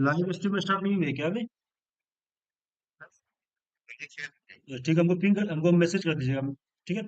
Live stream start नहीं हुई है क्या अभी? ठीक है, हमको पिंग कर, हमको मैसेज कर दीजिएगा। ठीक है।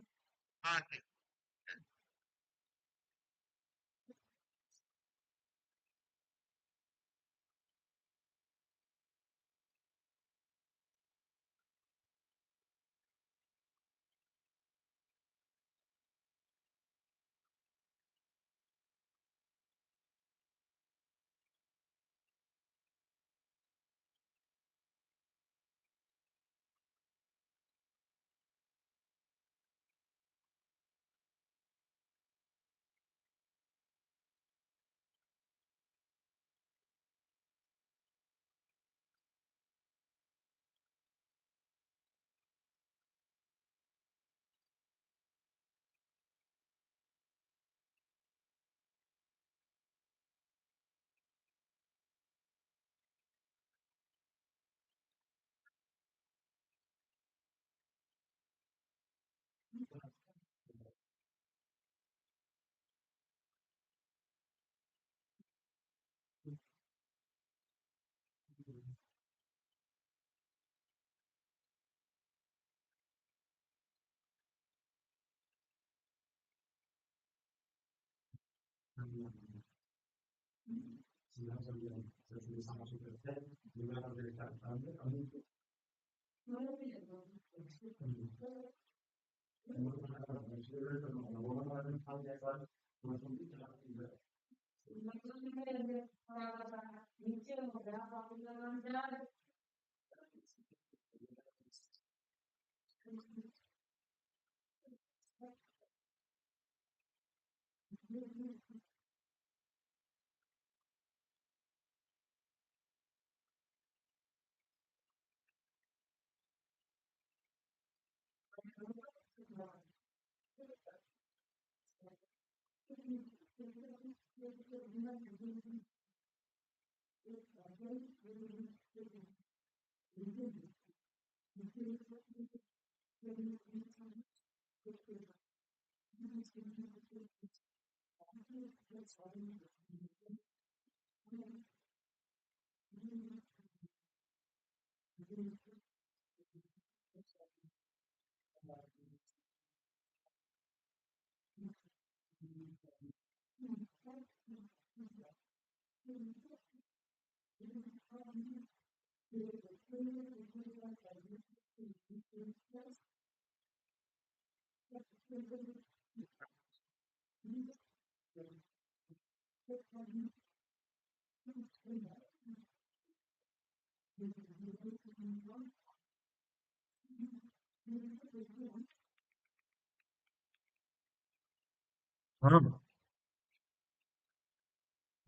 हाँ,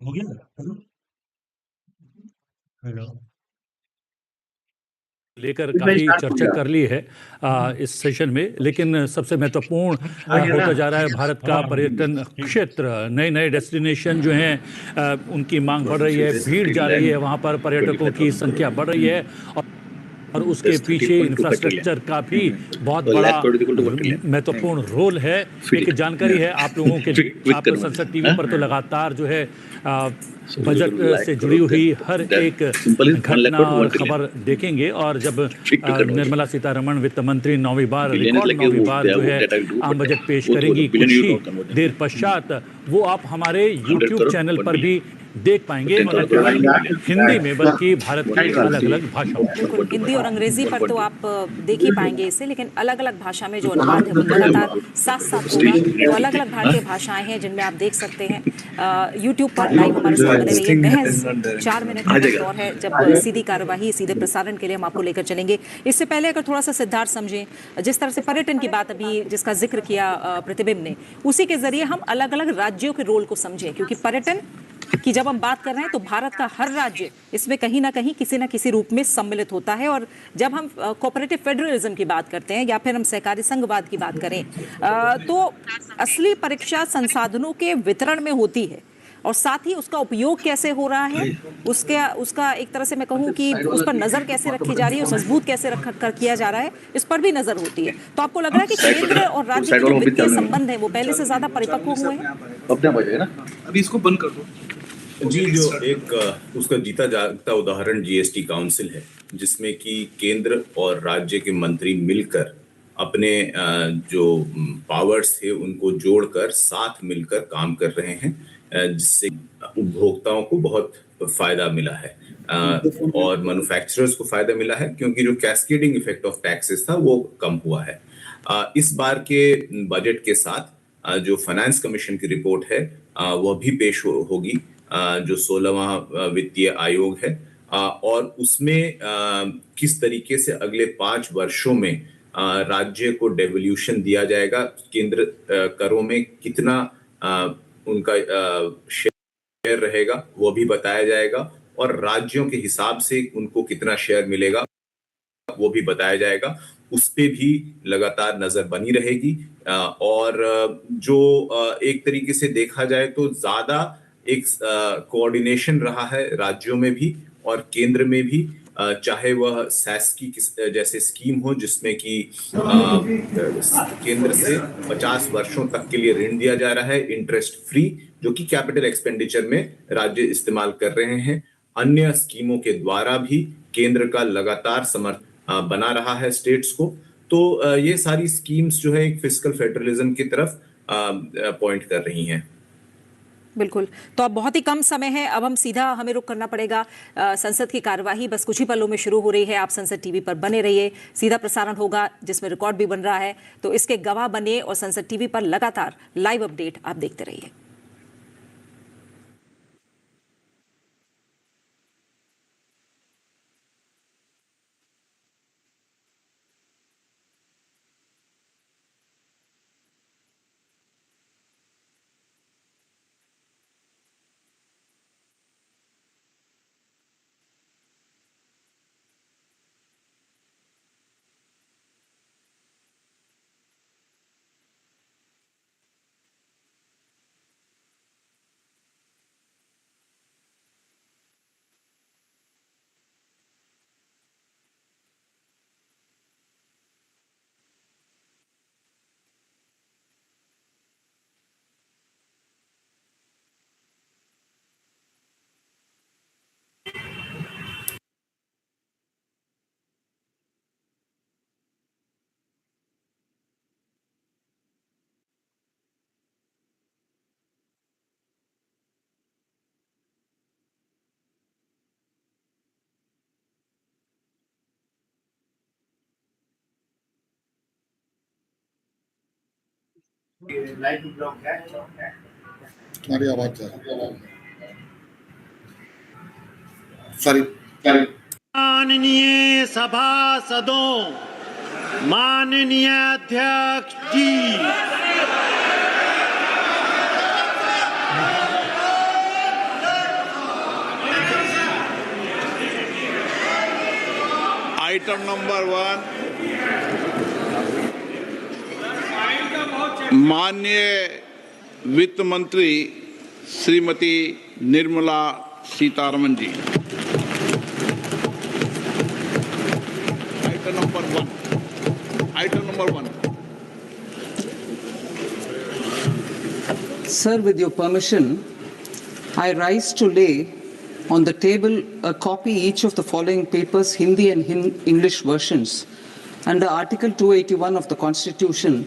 हो गया। हेलो। हेलो। लेकर काफ़ी चर्चा कर ली है इस सेशन में, लेकिन सबसे महत्वपूर्ण होता जा रहा है भारत का पर्यटन क्षेत्र। नए नए डेस्टिनेशन जो हैं उनकी मांग बढ़ रही है, भीड़ जा रही है, वहाँ पर पर्यटकों की संख्या बढ़ रही है और उसके पीछे इंफ्रास्ट्रक्चर का भी बहुत बड़ा महत्वपूर्ण रोल है। एक जानकारी है आप लोगों के, आप संसद टीवी पर तो लगातार जो है बजट से जुड़ी हुई हर एक घटना और खबर देखेंगे, और जब निर्मला सीतारमण वित्त मंत्री 9वीं बार रिकॉर्ड 9वीं बार जो है आम बजट पेश करेंगी कुछ ही देर पश्चात, वो आप हमारे YouTube चैनल पर भी देख पाएंगे, मगर केवल हिंदी में बल्कि भारत की अलग अलग भाषाओं। बिल्कुल, हिंदी और अंग्रेजी पर तो आप देख ही पाएंगे इसे, लेकिन अलग अलग भाषा में जो अनुवाद है वो लगातार साथ साथ होगा। तो अलग अलग भारतीय भाषाएं हैं जिनमें आप देख सकते हैं। यूट्यूब पर लाइव हमारे साथ बने रहिए। महज 4 मिनट का दौर है जब सीधी कार्यवाही, सीधे प्रसारण के लिए हम आपको लेकर चलेंगे। इससे पहले अगर थोड़ा सा सिद्धार्थ समझें, जिस तरह से पर्यटन की बात अभी जिसका जिक्र किया प्रतिबिंब ने, उसी के जरिए हम अलग अलग राज्यों के रोल को समझें, क्योंकि पर्यटन कि जब हम बात कर रहे हैं तो भारत का हर राज्य इसमें कहीं ना कहीं किसी ना किसी रूप में सम्मिलित होता है। और जब हम कोऑपरेटिव फेडरलिज्म की बात करते हैं या फिर हम सहकारी संघवाद की बात करें तो असली परीक्षा संसाधनों के वितरण में होती है, और साथ ही उसका उपयोग कैसे हो रहा है, उसका एक तरह से मैं कहूँ कि उस पर नजर कैसे रखी जा रही है, मजबूत कैसे रख कर किया जा रहा है, इस पर भी नजर होती है। तो आपको लग रहा है कि केंद्र और राज्य के जो वित्तीय संबंध है वो पहले से ज्यादा परिपक्व हुए हैं? अभी इसको बंद कर दो जी। जो एक उसका जीता जागता उदाहरण जीएसटी काउंसिल है, जिसमें कि केंद्र और राज्य के मंत्री मिलकर अपने जो पावर्स थे उनको जोड़कर साथ मिलकर काम कर रहे हैं, जिससे उपभोक्ताओं को बहुत फायदा मिला है और मैन्युफैक्चरर्स को फायदा मिला है, क्योंकि जो कैस्केडिंग इफेक्ट ऑफ टैक्सेस था वो कम हुआ है। इस बार के बजट के साथ जो फाइनेंस कमीशन की रिपोर्ट है वह भी पेश होगी, जो 16वां वित्तीय आयोग है, और उसमें किस तरीके से अगले 5 वर्षों में राज्य को डेवोल्यूशन दिया जाएगा, केंद्र करों में कितना उनका शेयर रहेगा वो भी बताया जाएगा, और राज्यों के हिसाब से उनको कितना शेयर मिलेगा वो भी बताया जाएगा। उस पे भी लगातार नजर बनी रहेगी। और जो एक तरीके से देखा जाए तो ज्यादा एक कोऑर्डिनेशन रहा है राज्यों में भी और केंद्र में भी, चाहे वह सैस की जैसे स्कीम हो जिसमें कि केंद्र से 50 वर्षों तक के लिए ऋण दिया जा रहा है इंटरेस्ट फ्री, जो कि कैपिटल एक्सपेंडिचर में राज्य इस्तेमाल कर रहे हैं। अन्य स्कीमों के द्वारा भी केंद्र का लगातार समर्थन बना रहा है स्टेट्स को। तो ये सारी स्कीम्स जो है एक फिस्कल फेडरलिज्म की तरफ पॉइंट कर रही हैं। बिल्कुल। तो अब बहुत ही कम समय है, अब हम सीधा हमें रुख करना पड़ेगा। संसद की कार्यवाही बस कुछ ही पलों में शुरू हो रही है। आप संसद टीवी पर बने रहिए, सीधा प्रसारण होगा जिसमें रिकॉर्ड भी बन रहा है, तो इसके गवाह बनिए और संसद टीवी पर लगातार लाइव अपडेट आप देखते रहिए। तुम्हारी आवाज सॉरी। माननीय सभासदों, माननीय अध्यक्ष जी, आइटम नंबर 1, माननीय वित्त मंत्री Shrimati Nirmala Sitharaman ji. Item number one. Sir, with your permission, I rise to lay on the table a copy each of the following papers, Hindi and English versions, under Article 281 of the Constitution,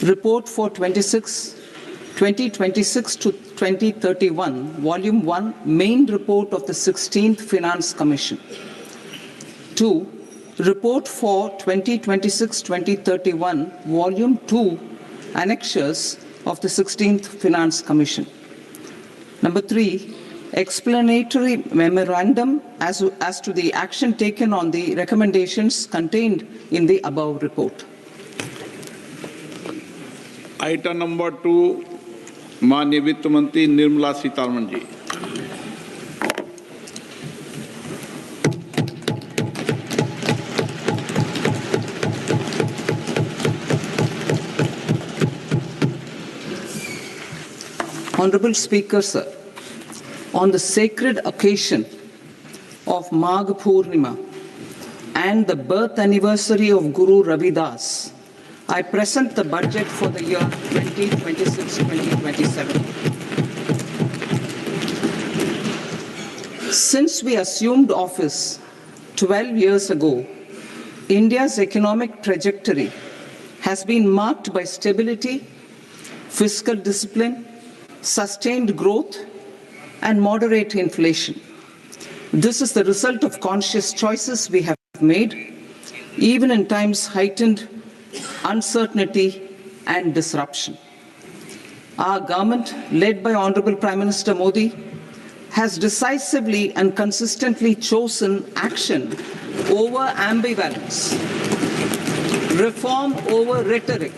Report for 2026 to 2031, Volume 1, Main Report of the 16th Finance Commission. 2. Report for 2026-2031, Volume 2, Annexures of the 16th Finance Commission. Number 3, explanatory memorandum as to the action taken on the recommendations contained in the above report. Item number 2, माननीय वित्त मंत्री Nirmala Sitharaman ji. Honorable Speaker, sir, on the sacred occasion of Magh Purnima and the birth anniversary of Guru Ravidas, I present the budget for the year 2026-2027. Since we assumed office 12 years ago, India's economic trajectory has been marked by stability, fiscal discipline, sustained growth, and moderate inflation. This is the result of conscious choices we have made, even in times heightened uncertainty and disruption. Our government, led by Honorable Prime Minister Modi, has decisively and consistently chosen action over ambivalence, reform over rhetoric,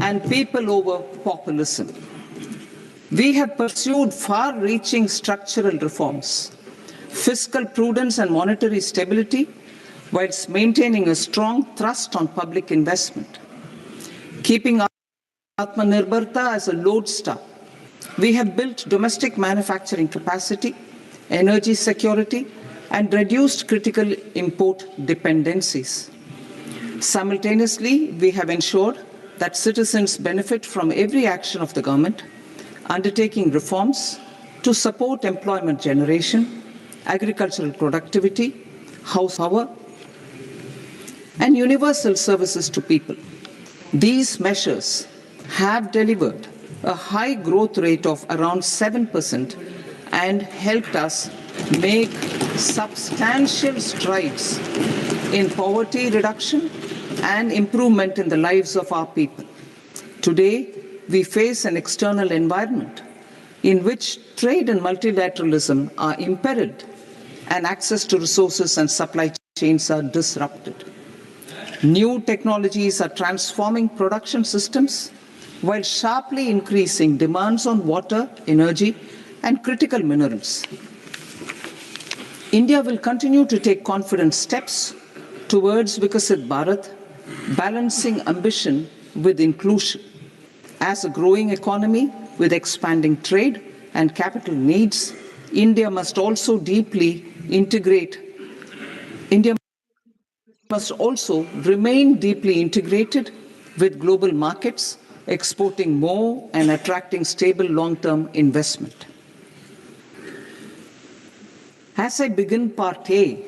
and people over populism. We have pursued far-reaching structural reforms, fiscal prudence and monetary stability, whilst maintaining a strong thrust on public investment. Keeping Atmanirbharta as a lodestar, we have built domestic manufacturing capacity, energy security, and reduced critical import dependencies. Simultaneously, we have ensured that citizens benefit from every action of the government, undertaking reforms to support employment generation, agricultural productivity, house power, and universal services to people. These measures have delivered a high growth rate of around 7% and helped us make substantial strides in poverty reduction and improvement in the lives of our people. Today, we face an external environment in which trade and multilateralism are imperiled and access to resources and supply chains are disrupted. New technologies are transforming production systems while sharply increasing demands on water, energy, and critical minerals. India will continue to take confident steps towards Vikasit Bharat, balancing ambition with inclusion. As a growing economy with expanding trade and capital needs, India must also remain deeply integrated with global markets, exporting more and attracting stable long-term investment. As I begin part A,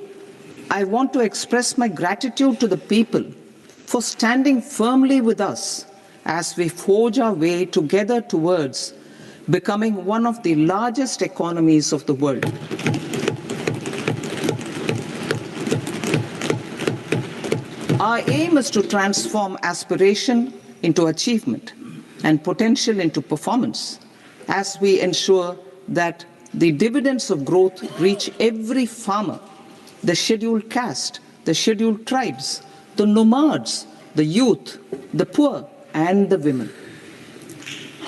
I want to express my gratitude to the people for standing firmly with us as we forge our way together towards becoming one of the largest economies of the world. Our aim is to transform aspiration into achievement and potential into performance as we ensure that the dividends of growth reach every farmer, the scheduled caste, the scheduled tribes, the nomads, the youth, the poor, and the women.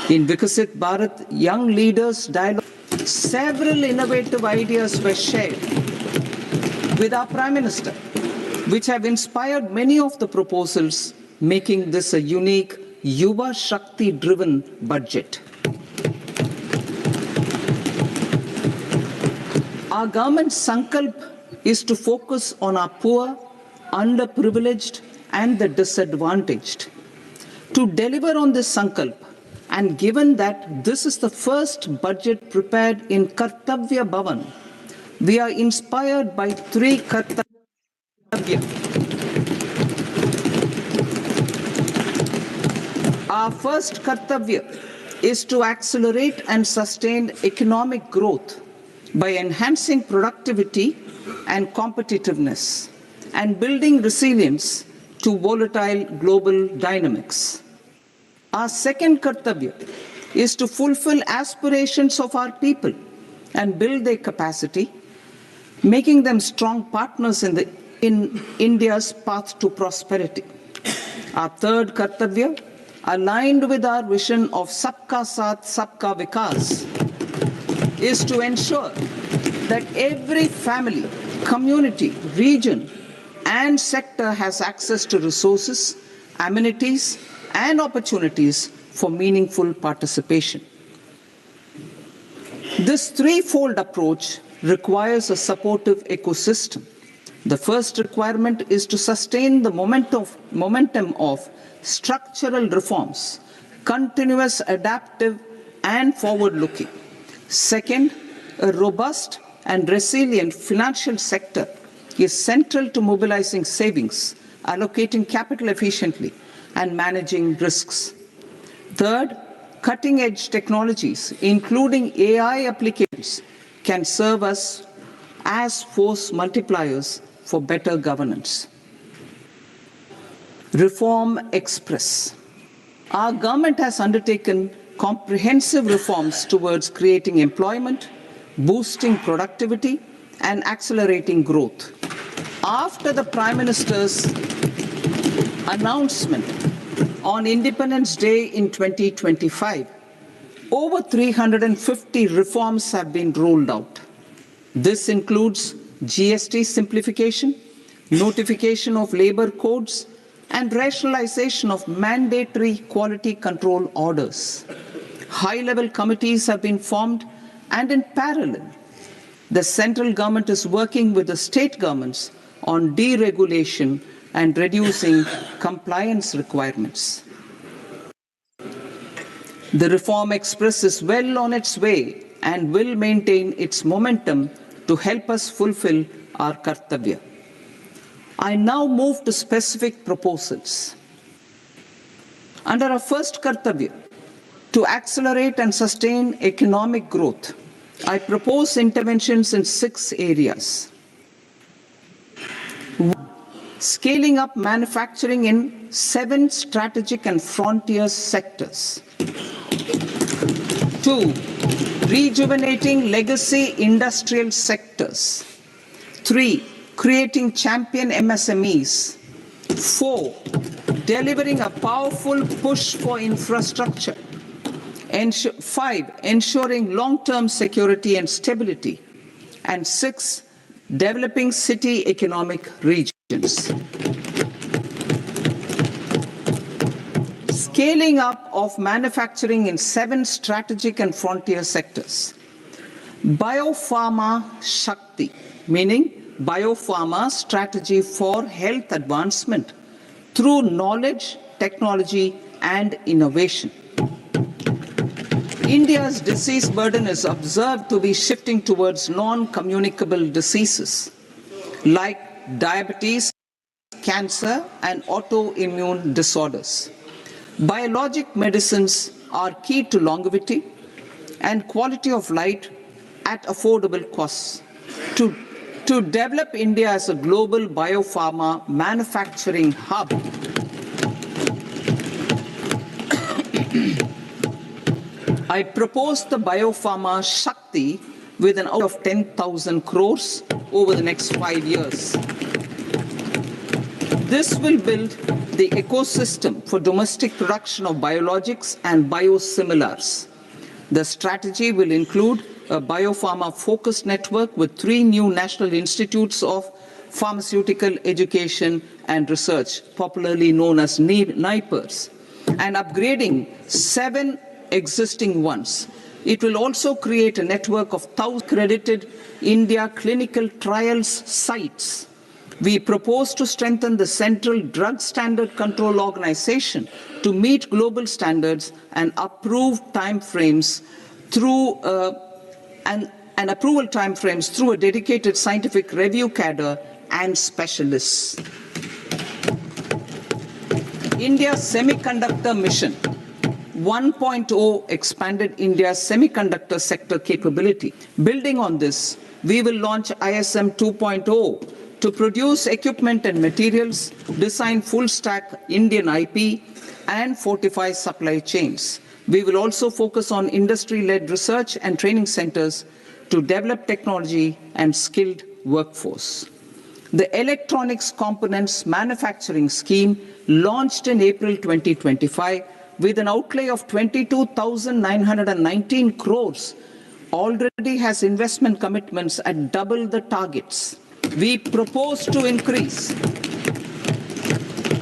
In Vikasit Bharat Young Leaders Dialogue, several innovative ideas were shared with our Prime Minister, which have inspired many of the proposals, making this a unique Yuva Shakti-driven budget. Our government's sankalp is to focus on our poor, underprivileged, and the disadvantaged. To deliver on this sankalp, and given that this is the first budget prepared in Kartavya Bhavan, we are inspired by three Kartavya. Our first Kartavya is to accelerate and sustain economic growth by enhancing productivity and competitiveness and building resilience to volatile global dynamics. Our second Kartavya is to fulfill aspirations of our people and build their capacity, making them strong partners in India's path to prosperity. Our third Kartavya, aligned with our vision of Sabka Saath, Sabka Vikas, is to ensure that every family, community, region, and sector has access to resources, amenities, and opportunities for meaningful participation. This threefold approach requires a supportive ecosystem. The first requirement is to sustain the momentum of structural reforms, continuous, adaptive, and forward-looking. Second, a robust and resilient financial sector is central to mobilizing savings, allocating capital efficiently, and managing risks. Third, cutting-edge technologies, including AI applications, can serve us as force multipliers for better governance. Reform Express. Our government has undertaken comprehensive reforms towards creating employment, boosting productivity, and accelerating growth. After the Prime Minister's announcement on Independence Day in 2025, over 350 reforms have been rolled out. This includes GST simplification, notification of labor codes, and rationalization of mandatory quality control orders. High-level committees have been formed, and in parallel, the central government is working with the state governments on deregulation and reducing compliance requirements. The Reform Express is well on its way and will maintain its momentum to help us fulfill our Kartavya. I now move to specific proposals. Under our first Kartavya, To accelerate and sustain economic growth, I propose interventions in 6 areas. Scaling up manufacturing in 7 strategic and frontier sectors. 2. Rejuvenating legacy industrial sectors. 3. Creating champion MSMEs. 4. Delivering a powerful push for infrastructure. 5. Ensuring long-term security and stability. And 6. Developing city economic regions. Scaling up of manufacturing in 7 strategic and frontier sectors. Biopharma Shakti, meaning biopharma strategy for health advancement through knowledge, technology, and innovation. India's disease burden is observed to be shifting towards non-communicable diseases like diabetes, cancer, and autoimmune disorders. Biologic medicines are key to longevity and quality of life at affordable costs. To develop India as a global biopharma manufacturing hub, I propose the Biopharma Shakti with an outlay of 10,000 crores over the next 5 years. This will build the ecosystem for domestic production of biologics and biosimilars. The strategy will include a biopharma-focused network with 3 new national institutes of pharmaceutical education and research, popularly known as NIPERs, and upgrading 7 existing ones. It will also create a network of 1,000 accredited India clinical trials sites. We propose to strengthen the Central Drug Standard Control Organization to meet global standards and approve timeframes through approval timeframes through a dedicated scientific review cadre and specialists. India's semiconductor mission 1.0 expanded India's semiconductor sector capability. Building on this, we will launch ISM 2.0 to produce equipment and materials, design full-stack Indian IP, and fortify supply chains. We will also focus on industry-led research and training centers to develop technology and skilled workforce. The Electronics Components Manufacturing Scheme, launched in April 2025 with an outlay of 22,919 crores, already has investment commitments at double the targets. We propose to increase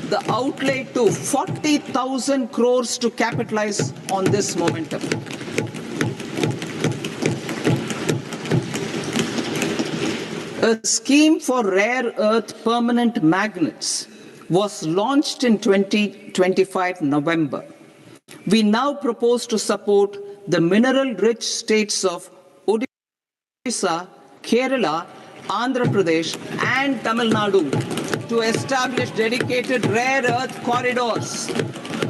the outlay to 40,000 crores to capitalize on this momentum. A scheme for rare earth permanent magnets was launched in 2025 November. We now propose to support the mineral-rich states of Odisha, Kerala, Andhra Pradesh, and Tamil Nadu to establish dedicated rare earth corridors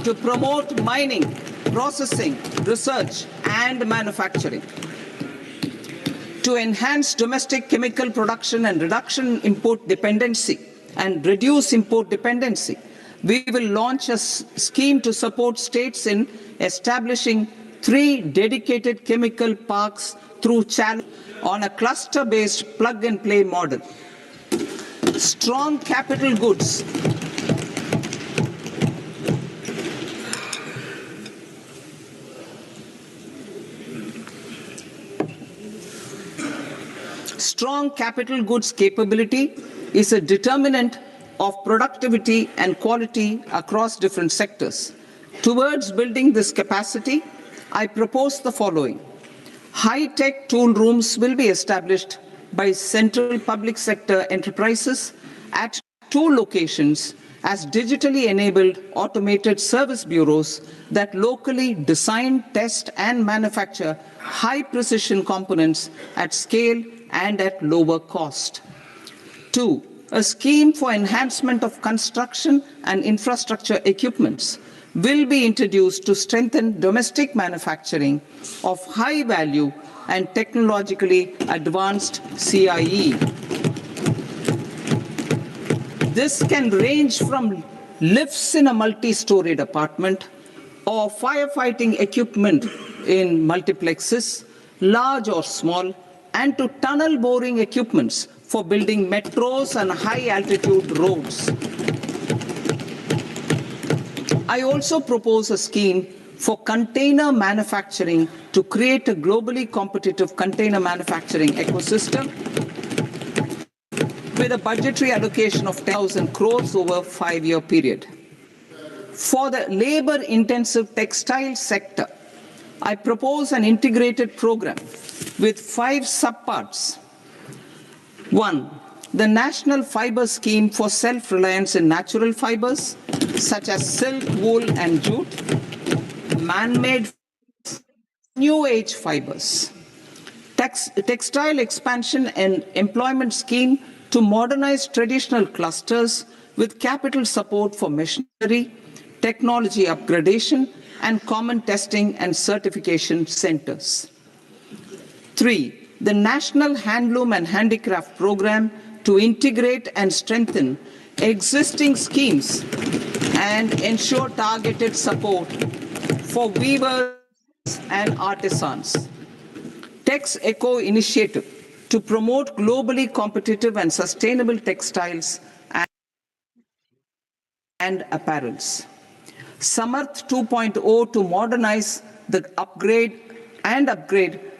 to promote mining, processing, research, and manufacturing. To enhance domestic chemical production and reduce import dependency, we will launch a scheme to support states in establishing 3 dedicated chemical parks through challenge on a cluster-based plug-and-play model. Strong capital goods. Strong capital goods capability is a determinant of productivity and quality across different sectors. Towards building this capacity, I propose the following. High-tech tool rooms will be established by central public sector enterprises at 2 locations as digitally enabled automated service bureaus that locally design, test, and manufacture high-precision components at scale and at lower cost. 2. A scheme for enhancement of construction and infrastructure equipments will be introduced to strengthen domestic manufacturing of high value and technologically advanced CIE. This can range from lifts in a multi-storied apartment or firefighting equipment in multiplexes, large or small, and to tunnel boring equipments for building metros and high-altitude roads. I also propose a scheme for container manufacturing to create a globally competitive container manufacturing ecosystem with a budgetary allocation of 10,000 crores over a 5-year period. For the labor-intensive textile sector, I propose an integrated program with 5 subparts. 1. The National Fiber Scheme for Self-Reliance in Natural Fibers, such as silk, wool, and jute, man-made, new-age fibers. Textile expansion and employment scheme to modernize traditional clusters with capital support for machinery, technology upgradation, and common testing and certification centers. 3. The National Handloom and Handicraft Program to integrate and strengthen existing schemes and ensure targeted support for weavers and artisans. Tex Eco Initiative to promote globally competitive and sustainable textiles and apparels. Samarth 2.0 to modernize the upgrade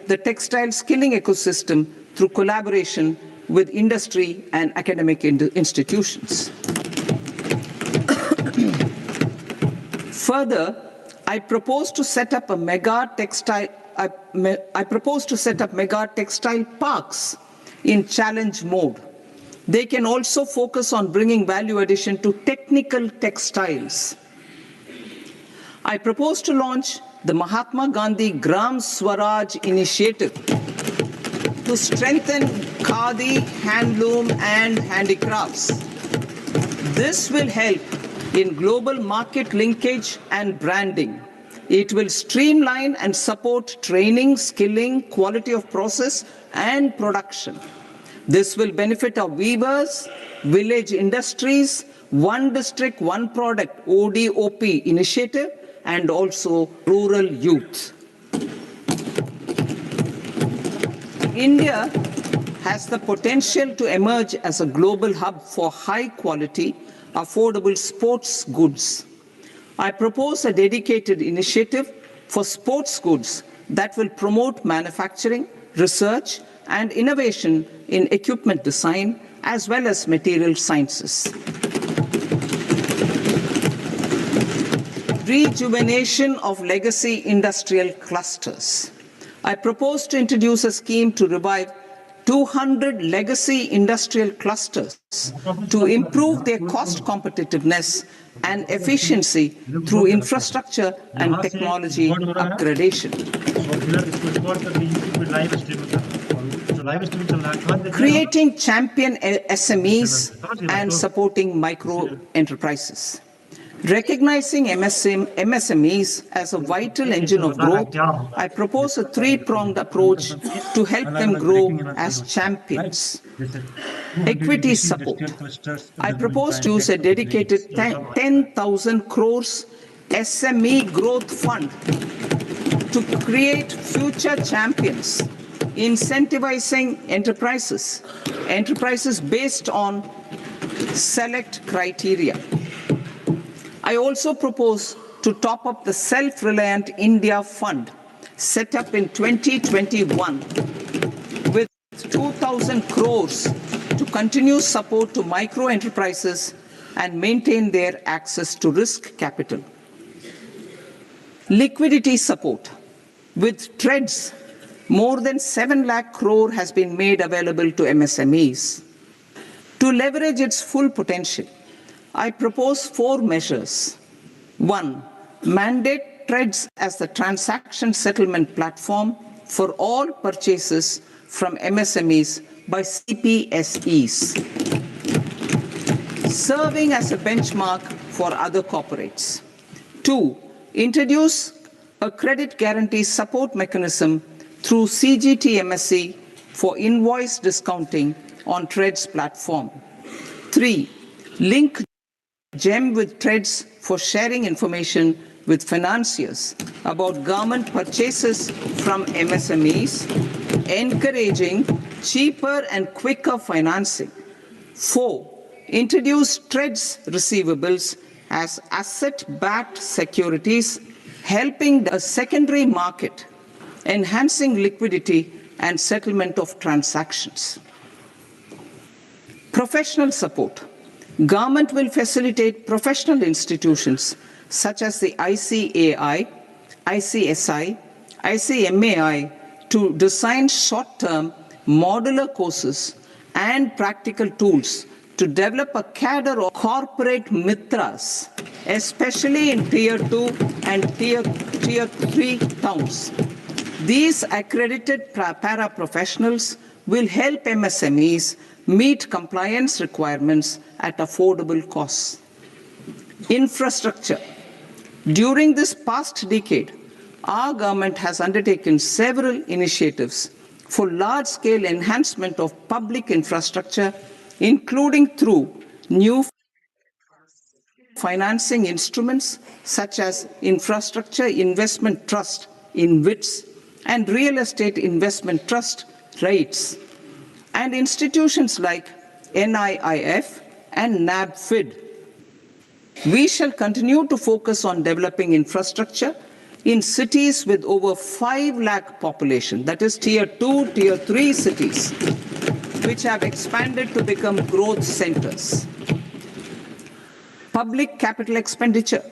the textile skilling ecosystem through collaboration with industry and academic institutions. Further, I propose to set up mega textile parks in challenge mode. They can also focus on bringing value addition to technical textiles. I propose to launch the Mahatma Gandhi Gram Swaraj initiative to strengthen khadi, handloom, and handicrafts. This will help in global market linkage and branding. It will streamline and support training, skilling, quality of process, and production. This will benefit our weavers, village industries, one district, one product, ODOP initiative, and also rural youth. India has the potential to emerge as a global hub for high-quality, affordable sports goods. I propose a dedicated initiative for sports goods that will promote manufacturing, research, and innovation in equipment design, as well as material sciences. Rejuvenation of legacy industrial clusters. I propose to introduce a scheme to revive 200 legacy industrial clusters to improve their cost competitiveness and efficiency through infrastructure and technology upgradation. Creating champion SMEs and supporting micro enterprises. Recognizing MSMEs as a vital engine of growth, I propose a 3-pronged approach to help them grow as champions. Equity support. I propose to use a dedicated 10,000 crores SME growth fund to create future champions, incentivizing enterprises based on select criteria. I also propose to top up the Self-Reliant India Fund, set up in 2021, with 2,000 crores to continue support to micro enterprises and maintain their access to risk capital. Liquidity support. With TREDS, more than 7 lakh crore has been made available to MSMEs. To leverage its full potential, I propose 4 measures. 1. Mandate TREDS as the transaction settlement platform for all purchases from MSMEs by CPSEs, serving as a benchmark for other corporates. 2. Introduce a credit guarantee support mechanism through CGT MSC for invoice discounting on TREDS platform. 3. Link GEM with TREDS for sharing information with financiers about government purchases from MSMEs, encouraging cheaper and quicker financing. 4. Introduce TREDS receivables as asset-backed securities, helping the secondary market, enhancing liquidity and settlement of transactions. Professional support. Government will facilitate professional institutions such as the ICAI, ICSI, ICMAI to design short-term modular courses and practical tools to develop a cadre of corporate mitras, especially in Tier 2 and Tier 3 towns. These accredited para-professionals will help MSMEs meet compliance requirements at affordable costs. Infrastructure. During this past decade, our government has undertaken several initiatives for large-scale enhancement of public infrastructure, including through new financing instruments such as Infrastructure Investment Trust (InvITs) and Real Estate Investment Trust (REITs), and institutions like NIIF and NABFID. We shall continue to focus on developing infrastructure in cities with over 5 lakh population, that is Tier 2, Tier 3 cities, which have expanded to become growth centers. Public capital expenditure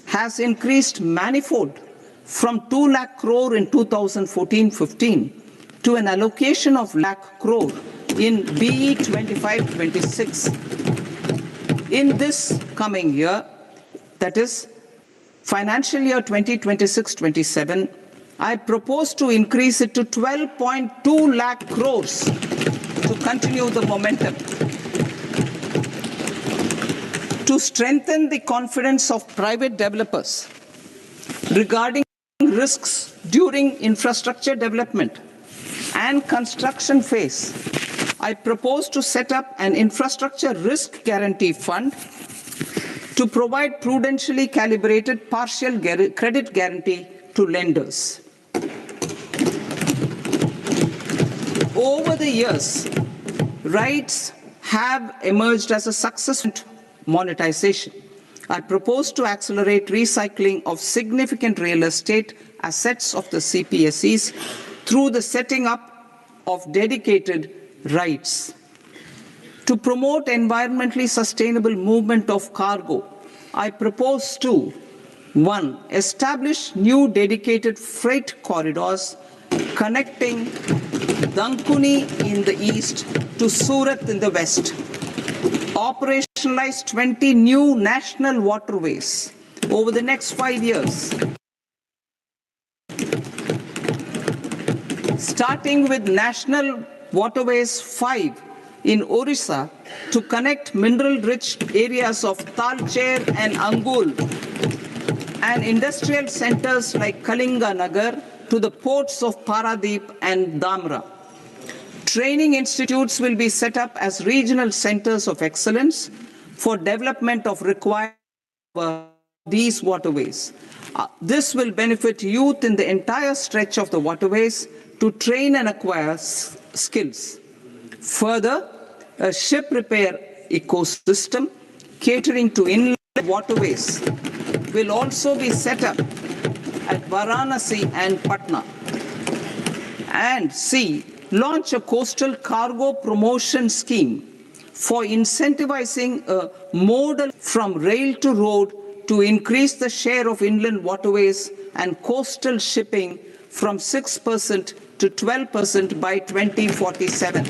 has increased manifold from 2 lakh crore in 2014-15 to an allocation of lakh crore in BE 25-26. In this coming year, that is financial year 2026-27, I propose to increase it to 12.2 lakh crores to continue the momentum. To strengthen the confidence of private developers regarding risks during infrastructure development and construction phase, I propose to set up an infrastructure risk guarantee fund to provide prudentially calibrated partial credit guarantee to lenders. Over the years, REITs have emerged as a successful monetization. I propose to accelerate recycling of significant real estate assets of the CPSEs through the setting up of dedicated REITs. To promote environmentally sustainable movement of cargo, I propose to 1. Establish new dedicated freight corridors connecting Dankuni in the east to Surat in the west. Operationalize 20 new national waterways over the next 5 years. Starting with National Waterways 5 in Orissa to connect mineral-rich areas of Talcher and Angul and industrial centers like Kalinga Nagar to the ports of Paradeep and Dhamra. Training institutes will be set up as regional centers of excellence for development of required these waterways. This will benefit youth in the entire stretch of the waterways to train and acquire skills. Further, a ship repair ecosystem catering to inland waterways will also be set up at Varanasi and Patna. And C, launch a coastal cargo promotion scheme for incentivizing a modal from rail to road to increase the share of inland waterways and coastal shipping from 6% to 12% by 2047.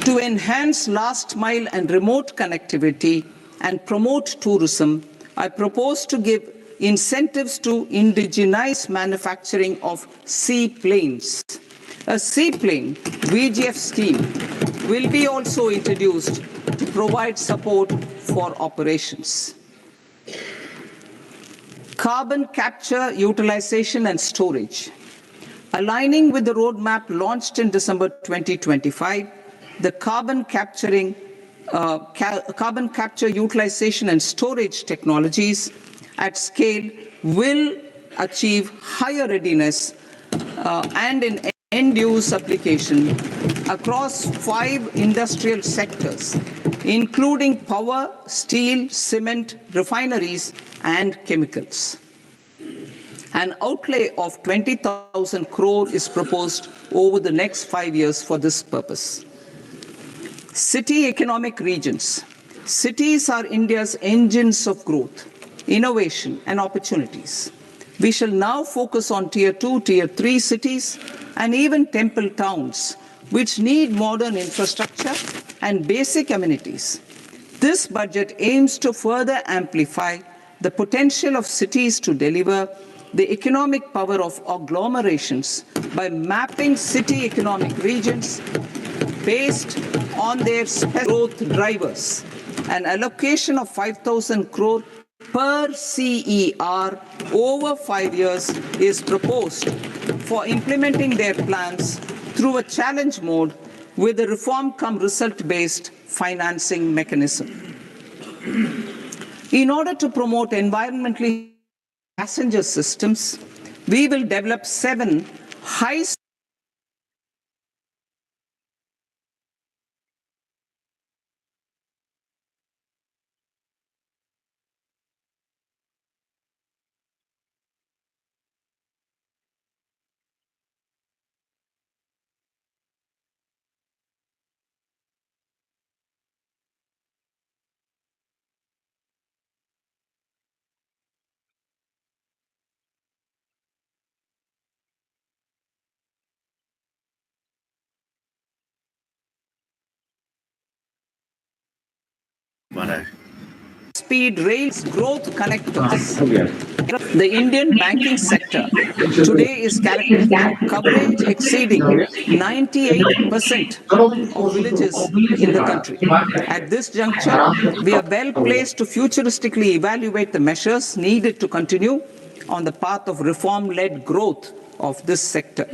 To enhance last mile and remote connectivity and promote tourism, I propose to give incentives to indigenize manufacturing of seaplanes. A seaplane VGF scheme will be also introduced to provide support for operations. Carbon capture, utilization and storage. Aligning with the roadmap launched in December 2025, the carbon capture, utilization and storage technologies at scale will achieve higher readiness and in end-use application across 5 industrial sectors, including power, steel, cement, refineries, and chemicals. An outlay of 20,000 crore is proposed over the next 5 years for this purpose. City economic regions. Cities are India's engines of growth, innovation, and opportunities. We shall now focus on Tier 2, Tier 3 cities, and even temple towns, which need modern infrastructure and basic amenities. This budget aims to further amplify the potential of cities to deliver the economic power of agglomerations by mapping city economic regions based on their growth drivers. An allocation of 5,000 crore per CER over 5 years is proposed for implementing their plans through a challenge mode with a reform-cum-result-based financing mechanism. In order to promote environmentally passenger systems, we will develop 7 high speed rails growth connectors. The Indian banking sector today is characterized by coverage exceeding 98% of villages in the country. At this juncture, we are well placed to futuristically evaluate the measures needed to continue on the path of reform-led growth of this sector.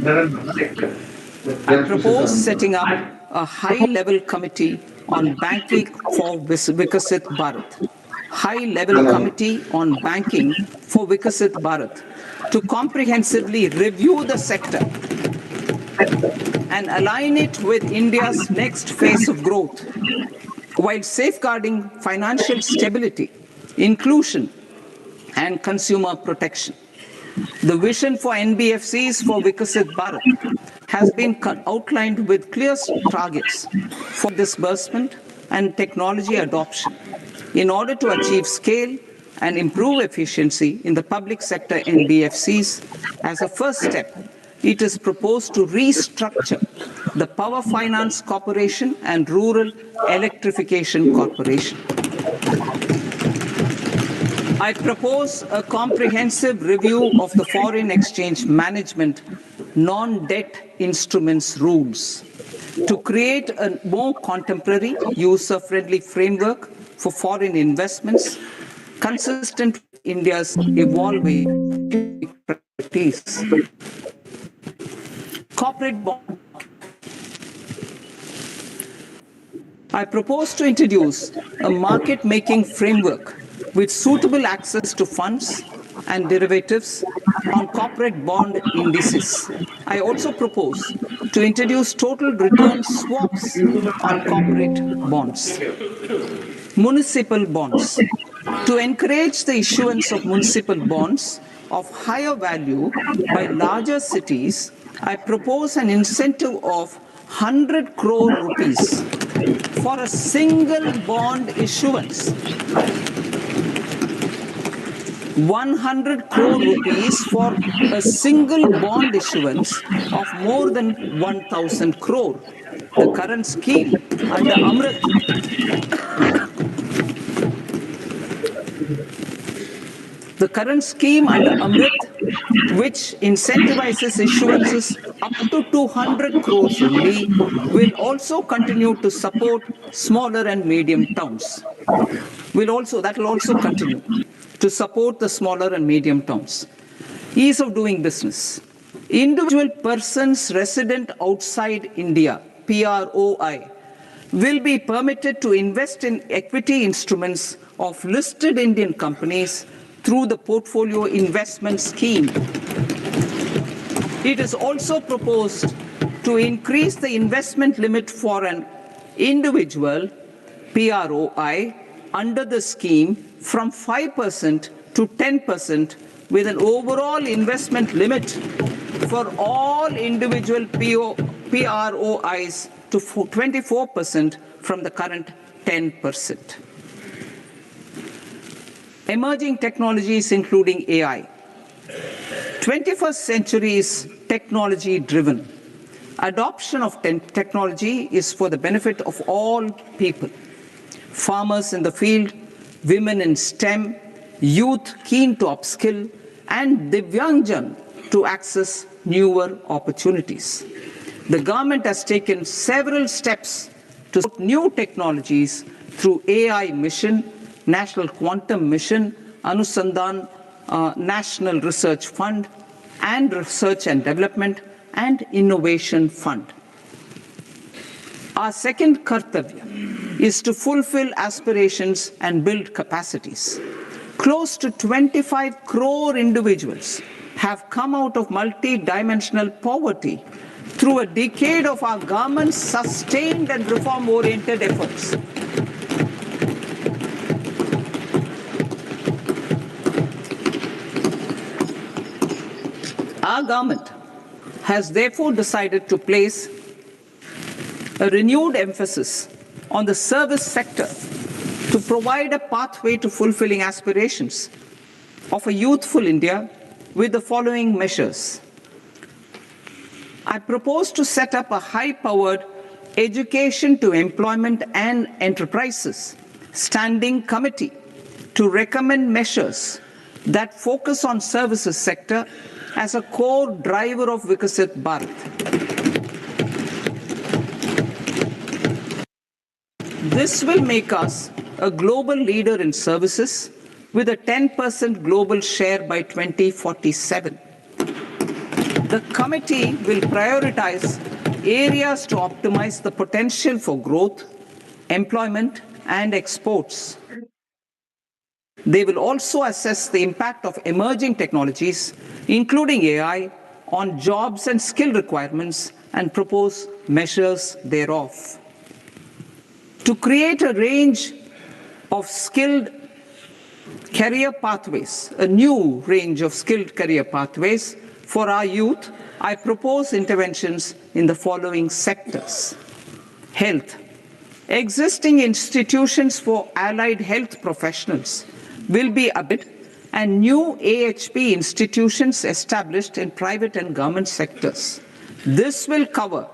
I propose setting up a high-level committee on banking for Vikasit Bharat. High-level committee on banking for Vikasit Bharat to comprehensively review the sector and align it with India's next phase of growth while safeguarding financial stability, inclusion, and consumer protection. The vision for NBFCs for Vikasit Bharat has been outlined with clear targets for disbursement and technology adoption in order to achieve scale and improve efficiency in the public sector NBFCs. As a first step, it is proposed to restructure the Power Finance Corporation and Rural Electrification Corporation. I propose a comprehensive review of the foreign exchange management non-debt instruments rules to create a more contemporary, user-friendly framework for foreign investments consistent with India's evolving practice. Corporate bond. I propose to introduce a market-making framework with suitable access to funds and derivatives on corporate bond indices. I also propose to introduce total return swaps on corporate bonds. Municipal bonds. To encourage the issuance of municipal bonds of higher value by larger cities, I propose an incentive of 100 crore rupees for a single bond issuance. 100 crore rupees for a single bond issuance of more than 1,000 crore. The current scheme under Amrit which incentivizes issuances up to 200 crores only will also continue to support smaller and medium towns. That will also continue to support the smaller and medium towns. Ease of doing business. Individual persons resident outside India, PROI, will be permitted to invest in equity instruments of listed Indian companies through the Portfolio Investment Scheme. It is also proposed to increase the investment limit for an individual PROI under the scheme from 5% to 10%, with an overall investment limit for all individual PROIs to 24% from the current 10%. Emerging technologies including AI. 21st century is technology-driven. Adoption of technology is for the benefit of all people. Farmers in the field, women in STEM, youth keen to upskill, and Divyangjan to access newer opportunities. The government has taken several steps to support new technologies through AI Mission, National Quantum Mission, Anusandhan National Research Fund, and Research and Development and Innovation Fund. Our second kartavya is to fulfill aspirations and build capacities. Close to 25 crore individuals have come out of multi-dimensional poverty through a decade of our government's sustained and reform-oriented efforts. Our government has therefore decided to place a renewed emphasis on the service sector to provide a pathway to fulfilling aspirations of a youthful India with the following measures. I propose to set up a high-powered education to employment and enterprises standing committee to recommend measures that focus on services sector as a core driver of Vikasit Bharat. This will make us a global leader in services with a 10% global share by 2047. The committee will prioritize areas to optimize the potential for growth, employment, and exports. They will also assess the impact of emerging technologies, including AI, on jobs and skill requirements and propose measures thereof. To create a range of skilled career pathways, a new range of skilled career pathways for our youth, I propose interventions in the following sectors. Health. Existing institutions for allied health professionals will be updated and new AHP institutions established in private and government sectors. This will cover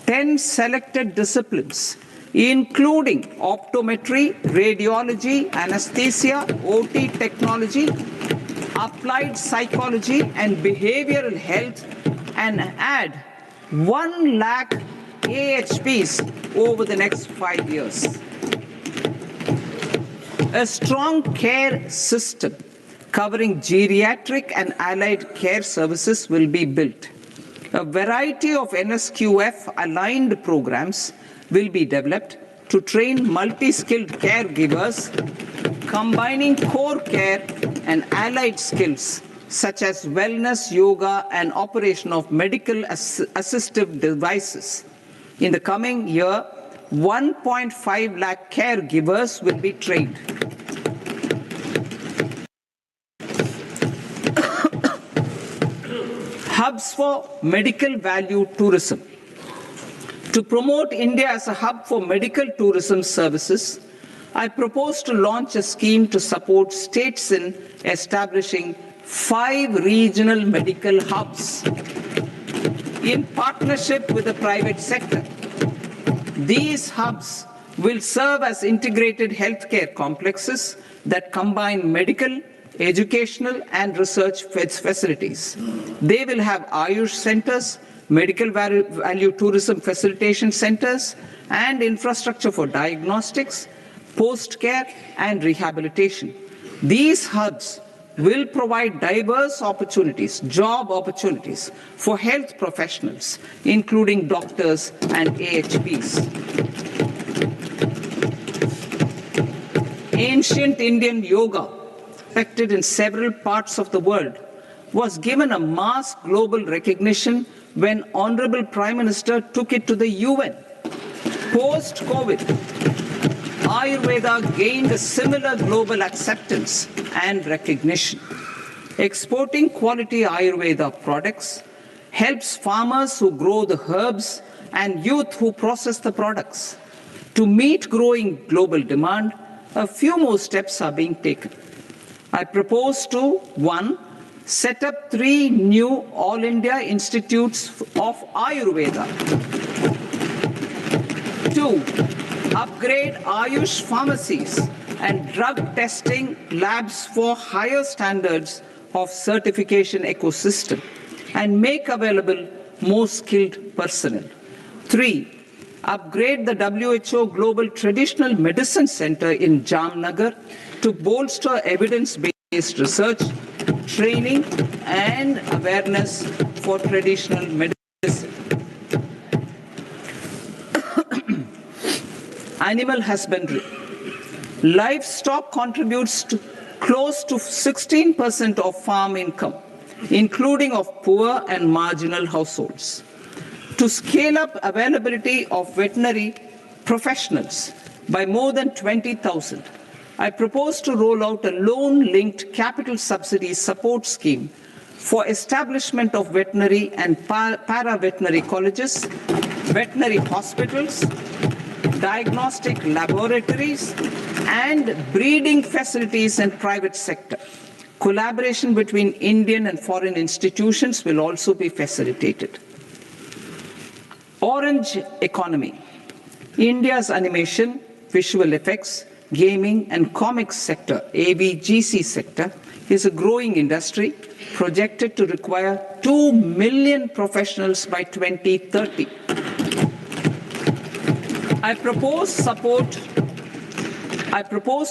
10 selected disciplines, including optometry, radiology, anesthesia, OT technology, applied psychology, and behavioral health, and add 1 lakh AHPs over the next 5 years. A strong care system covering geriatric and allied care services will be built. A variety of NSQF-aligned programs will be developed to train multi-skilled caregivers, combining core care and allied skills such as wellness, yoga, and operation of medical assistive devices. In the coming year, 1.5 lakh caregivers will be trained. Hubs for medical value tourism. To promote India as a hub for medical tourism services, I propose to launch a scheme to support states in establishing 5 regional medical hubs in partnership with the private sector. These hubs will serve as integrated healthcare complexes that combine medical, educational, and research facilities. They will have Ayush centers, medical value tourism facilitation centers, and infrastructure for diagnostics, post-care, and rehabilitation. These hubs will provide diverse opportunities, job opportunities for health professionals, including doctors and AHPs. Ancient Indian yoga, respected in several parts of the world, was given a mass global recognition when Honorable Prime Minister took it to the UN. Post-COVID, Ayurveda gained a similar global acceptance and recognition. Exporting quality Ayurveda products helps farmers who grow the herbs and youth who process the products. To meet growing global demand, a few more steps are being taken. I propose to, 1, set up 3 new All India Institutes of Ayurveda. 2, upgrade Ayush pharmacies and drug testing labs for higher standards of certification ecosystem and make available more skilled personnel. 3, upgrade the WHO Global Traditional Medicine Center in Jamnagar to bolster evidence-based research, training, and awareness for traditional medicine. Animal husbandry. Livestock contributes to close to 16% of farm income, including of poor and marginal households. To scale up availability of veterinary professionals by more than 20,000, I propose to roll out a loan-linked capital subsidy support scheme for establishment of veterinary and para-veterinary colleges, veterinary hospitals, diagnostic laboratories, and breeding facilities in private sector. Collaboration between Indian and foreign institutions will also be facilitated. Orange economy. India's animation, visual effects, gaming and comics sector, ABGC sector, is a growing industry projected to require 2 million professionals by 2030. I propose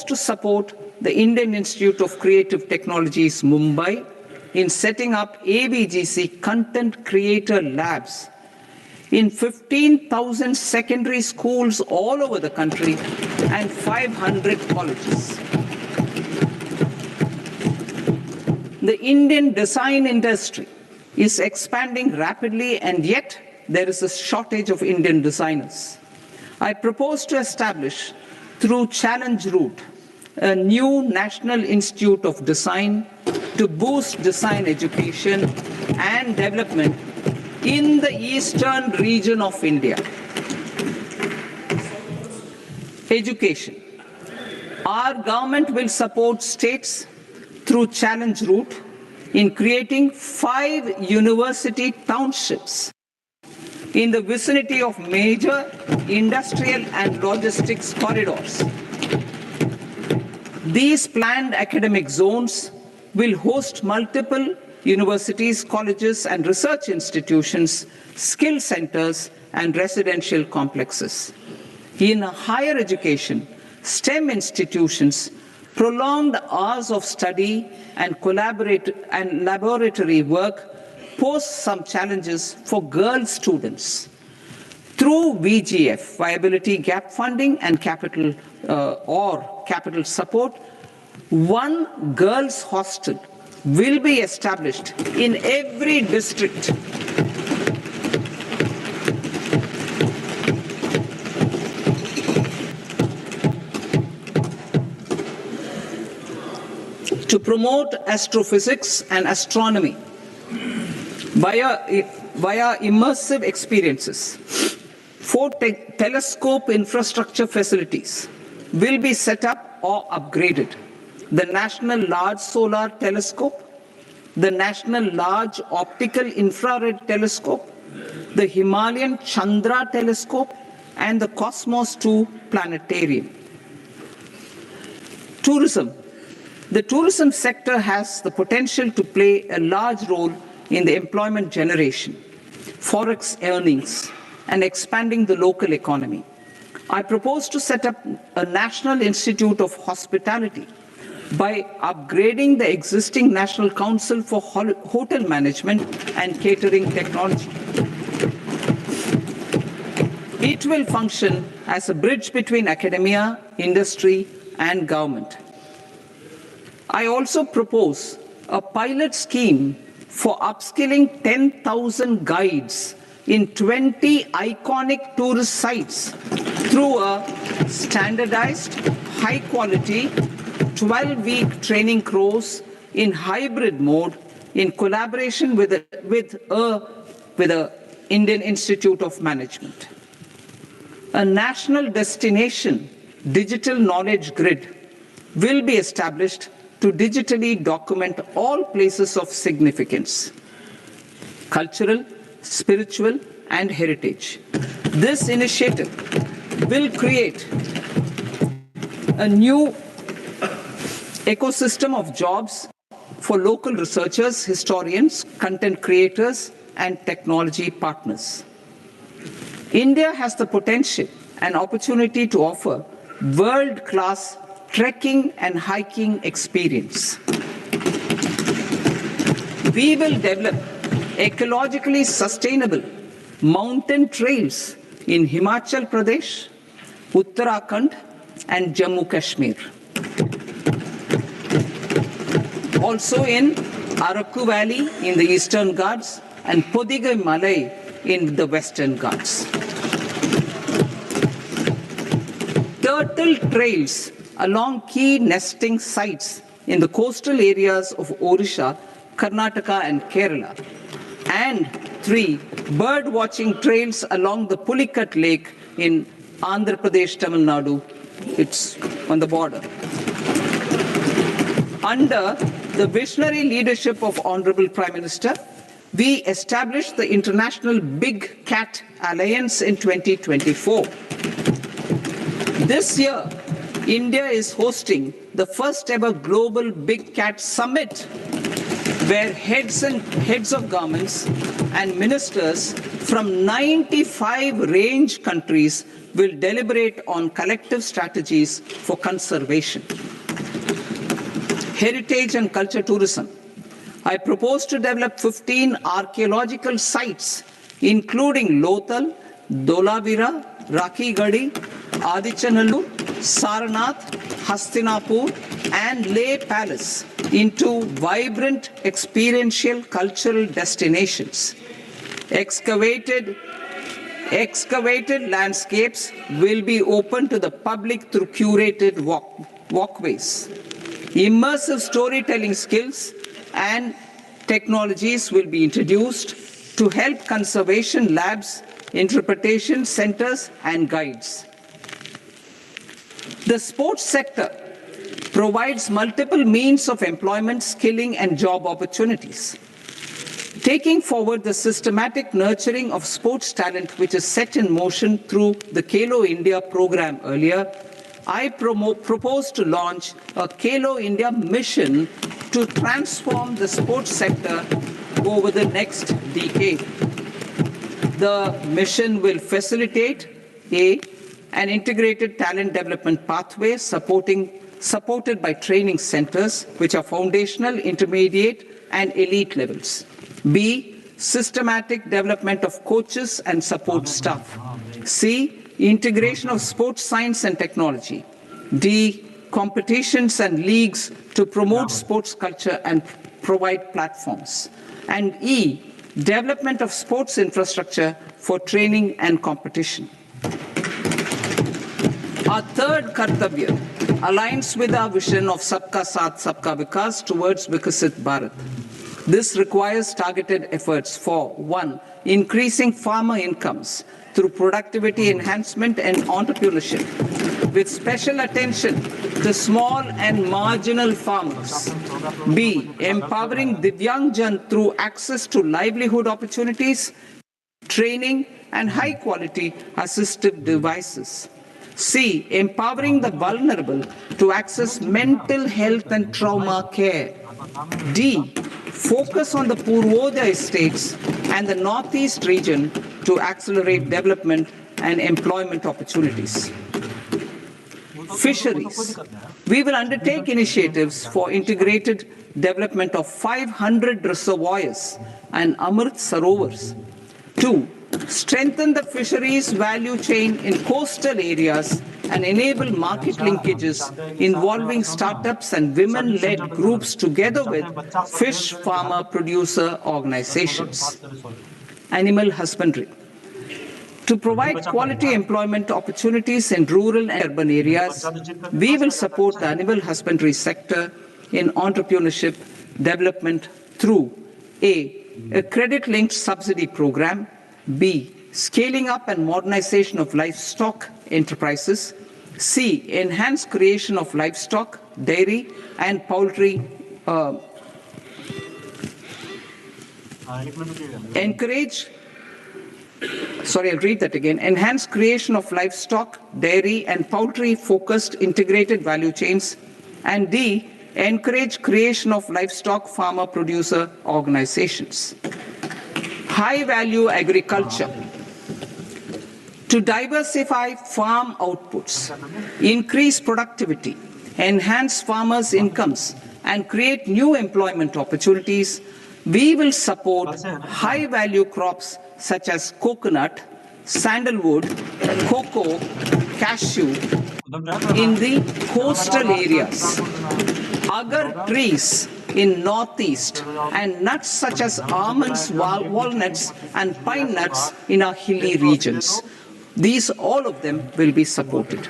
to support the Indian Institute of Creative Technologies, Mumbai, in setting up ABGC content creator labs in 15,000 secondary schools all over the country and 500 colleges. The Indian design industry is expanding rapidly, and yet there is a shortage of Indian designers. I propose to establish, through Challenge Route, a new National Institute of Design to boost design education and development in the eastern region of India. Education. Our government will support states through Challenge Route in creating 5 university townships in the vicinity of major industrial and logistics corridors. These planned academic zones will host multiple universities, colleges, and research institutions, skill centers, and residential complexes. In higher education, STEM institutions, prolonged hours of study and laboratory work pose some challenges for girl students. Through VGF, viability gap funding and capital support, 1 girls' hostel will be established in every district. To promote astrophysics and astronomy via immersive experiences, 4 telescope infrastructure facilities will be set up or upgraded. The National Large Solar Telescope, the National Large Optical Infrared Telescope, the Himalayan Chandra Telescope, and the Cosmos 2 Planetarium. Tourism. The tourism sector has the potential to play a large role in the employment generation. forex earnings, and expanding the local economy. I propose to set up a National Institute of Hospitality by upgrading the existing National Council for Hotel Management and Catering Technology. It will function as a bridge between academia, industry, and government. I also propose a pilot scheme for upskilling 10,000 guides in 20 iconic tourist sites through a standardized, high-quality, 12-week training course in hybrid mode in collaboration with the Indian Institute of Management. A national destination digital knowledge grid will be established to digitally document all places of significance, cultural, spiritual, and heritage. This initiative will create a new ecosystem of jobs for local researchers, historians, content creators, and technology partners. India has the potential and opportunity to offer world-class trekking and hiking experience. We will develop ecologically sustainable mountain trails in Himachal Pradesh, Uttarakhand, and Jammu Kashmir. Also in Araku Valley in the Eastern Ghats and Podigai Malai in the Western Ghats. Turtle trails along key nesting sites in the coastal areas of Odisha, Karnataka, and Kerala. And 3, bird watching trails along the Pulikat Lake in Andhra Pradesh, Tamil Nadu. It's on the border. Under the visionary leadership of Honorable Prime Minister, we established the International Big Cat Alliance in 2024. This year, India is hosting the first ever Global Big Cat Summit, where heads of governments and ministers from 95 range countries will deliberate on collective strategies for conservation. Heritage and culture tourism. I propose to develop 15 archaeological sites, including Lothal, Dholavira, Rakhi Gadi, Adichanallu, Saranath, Hastinapur, and Leh Palace into vibrant experiential cultural destinations. Excavated landscapes will be open to the public through curated walkways. Immersive storytelling skills and technologies will be introduced to help conservation labs, interpretation centers, and guides. The sports sector provides multiple means of employment, skilling, and job opportunities. Taking forward the systematic nurturing of sports talent, which is set in motion through the Khelo India program earlier, I propose to launch a Khelo India mission to transform the sports sector over the next decade. The mission will facilitate an integrated talent development pathway supported by training centers, which are foundational, intermediate, and elite levels. B, systematic development of coaches and support staff. C, integration of sports science and technology. D, competitions and leagues to promote sports culture and provide platforms. And E, development of sports infrastructure for training and competition. Our third Kartavya aligns with our vision of Sabka Saath, Sabka Vikas towards Vikasit Bharat. This requires targeted efforts for 1, increasing farmer incomes through productivity enhancement and entrepreneurship, with special attention to small and marginal farmers. B, empowering Divyangjan through access to livelihood opportunities, training, and high-quality assistive devices. C, empowering the vulnerable to access mental health and trauma care. D, focus on the Purvodaya states and the Northeast region to accelerate development and employment opportunities. Fisheries. We will undertake initiatives for integrated development of 500 reservoirs and Amrit Sarovars. 2. Strengthen the fisheries value chain in coastal areas and enable market linkages involving startups and women-led groups together with fish farmer producer organizations. Animal husbandry. To provide quality employment opportunities in rural and urban areas, we will support the animal husbandry sector in entrepreneurship development through a credit-linked subsidy program, B, scaling up and modernization of livestock enterprises, C, enhanced creation of livestock, dairy, and poultry enhanced creation of livestock, dairy, and poultry-focused integrated value chains, and D, encourage creation of livestock farmer-producer organizations. High-value agriculture. To diversify farm outputs, increase productivity, enhance farmers' incomes, and create new employment opportunities, we will support high-value crops such as coconut, sandalwood, cocoa, cashew in the coastal areas, agar trees in Northeast, and nuts such as almonds, walnuts, and pine nuts in our hilly regions. These, all of them, will be supported.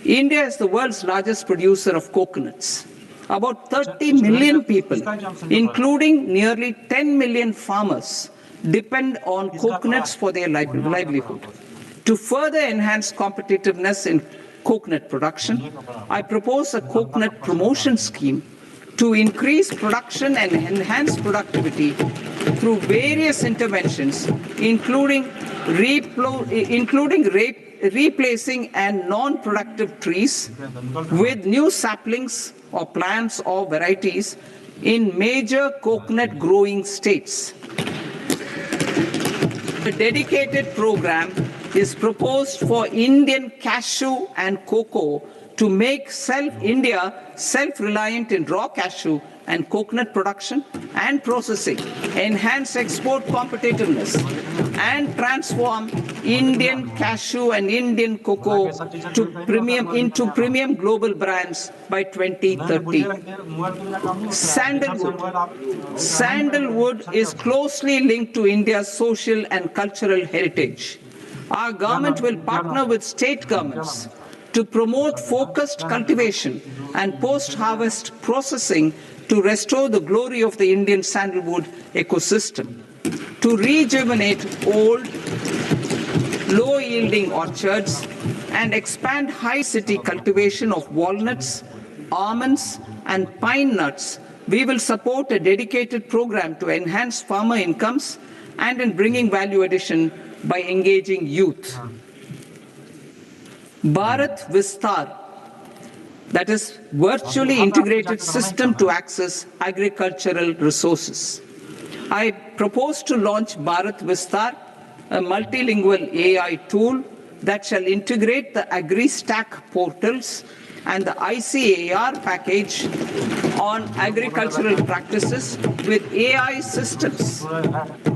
India is the world's largest producer of coconuts. About 30 million people, including nearly 10 million farmers, depend on coconuts for their livelihood. To further enhance competitiveness in coconut production, I propose a coconut promotion scheme to increase production and enhance productivity through various interventions, including replacing and non-productive trees with new saplings or plants or varieties in major coconut growing states. A dedicated program is proposed for Indian cashew and cocoa to make India self-reliant in raw cashew and coconut production and processing, enhance export competitiveness, and transform Indian cashew and Indian cocoa into premium global brands by 2030. Sandalwood is closely linked to India's social and cultural heritage. Our government will partner with state governments to promote focused cultivation and post-harvest processing to restore the glory of the Indian sandalwood ecosystem, to rejuvenate old, low-yielding orchards, and expand high-city cultivation of walnuts, almonds, and pine nuts. We will support a dedicated program to enhance farmer incomes and in bringing value addition by engaging youth. Bharat Vistar, that is virtually integrated system to access agricultural resources. I propose to launch Bharat Vistar, a multilingual AI tool that shall integrate the AgriStack portals and the ICAR package on agricultural practices with AI systems.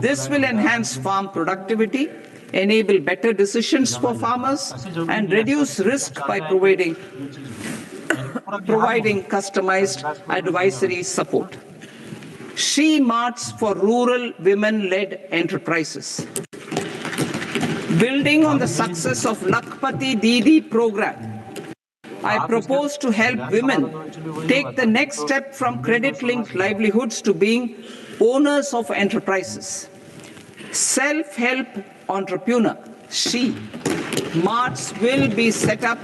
This will enhance farm productivity, enable better decisions for farmers, and reduce risk by providing customized advisory support. She Marts for rural women-led enterprises. Building on the success of Lakpati Didi program, I propose to help women take the next step from credit-linked livelihoods to being owners of enterprises. Self-help entrepreneur, She Marts will be set up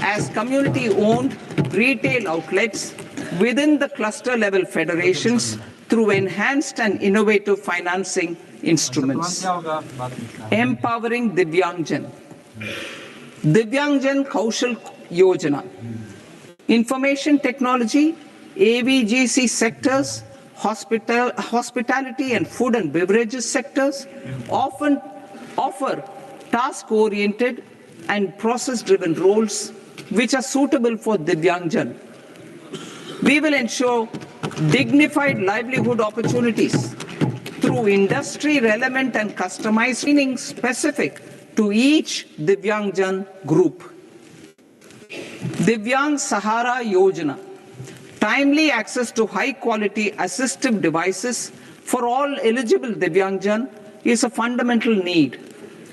as community-owned retail outlets within the cluster-level federations through enhanced and innovative financing instruments. Empowering Divyangjan. Divyangjan Kaushal Yojana. Information technology, AVGC sectors, hospitality and food and beverages sectors often offer task-oriented and process-driven roles which are suitable for Divyangjan. We will ensure dignified livelihood opportunities through industry-relevant and customized training specific to each Divyangjan group. Divyang Sahara Yojana, timely access to high-quality assistive devices for all eligible Divyangjan is a fundamental need.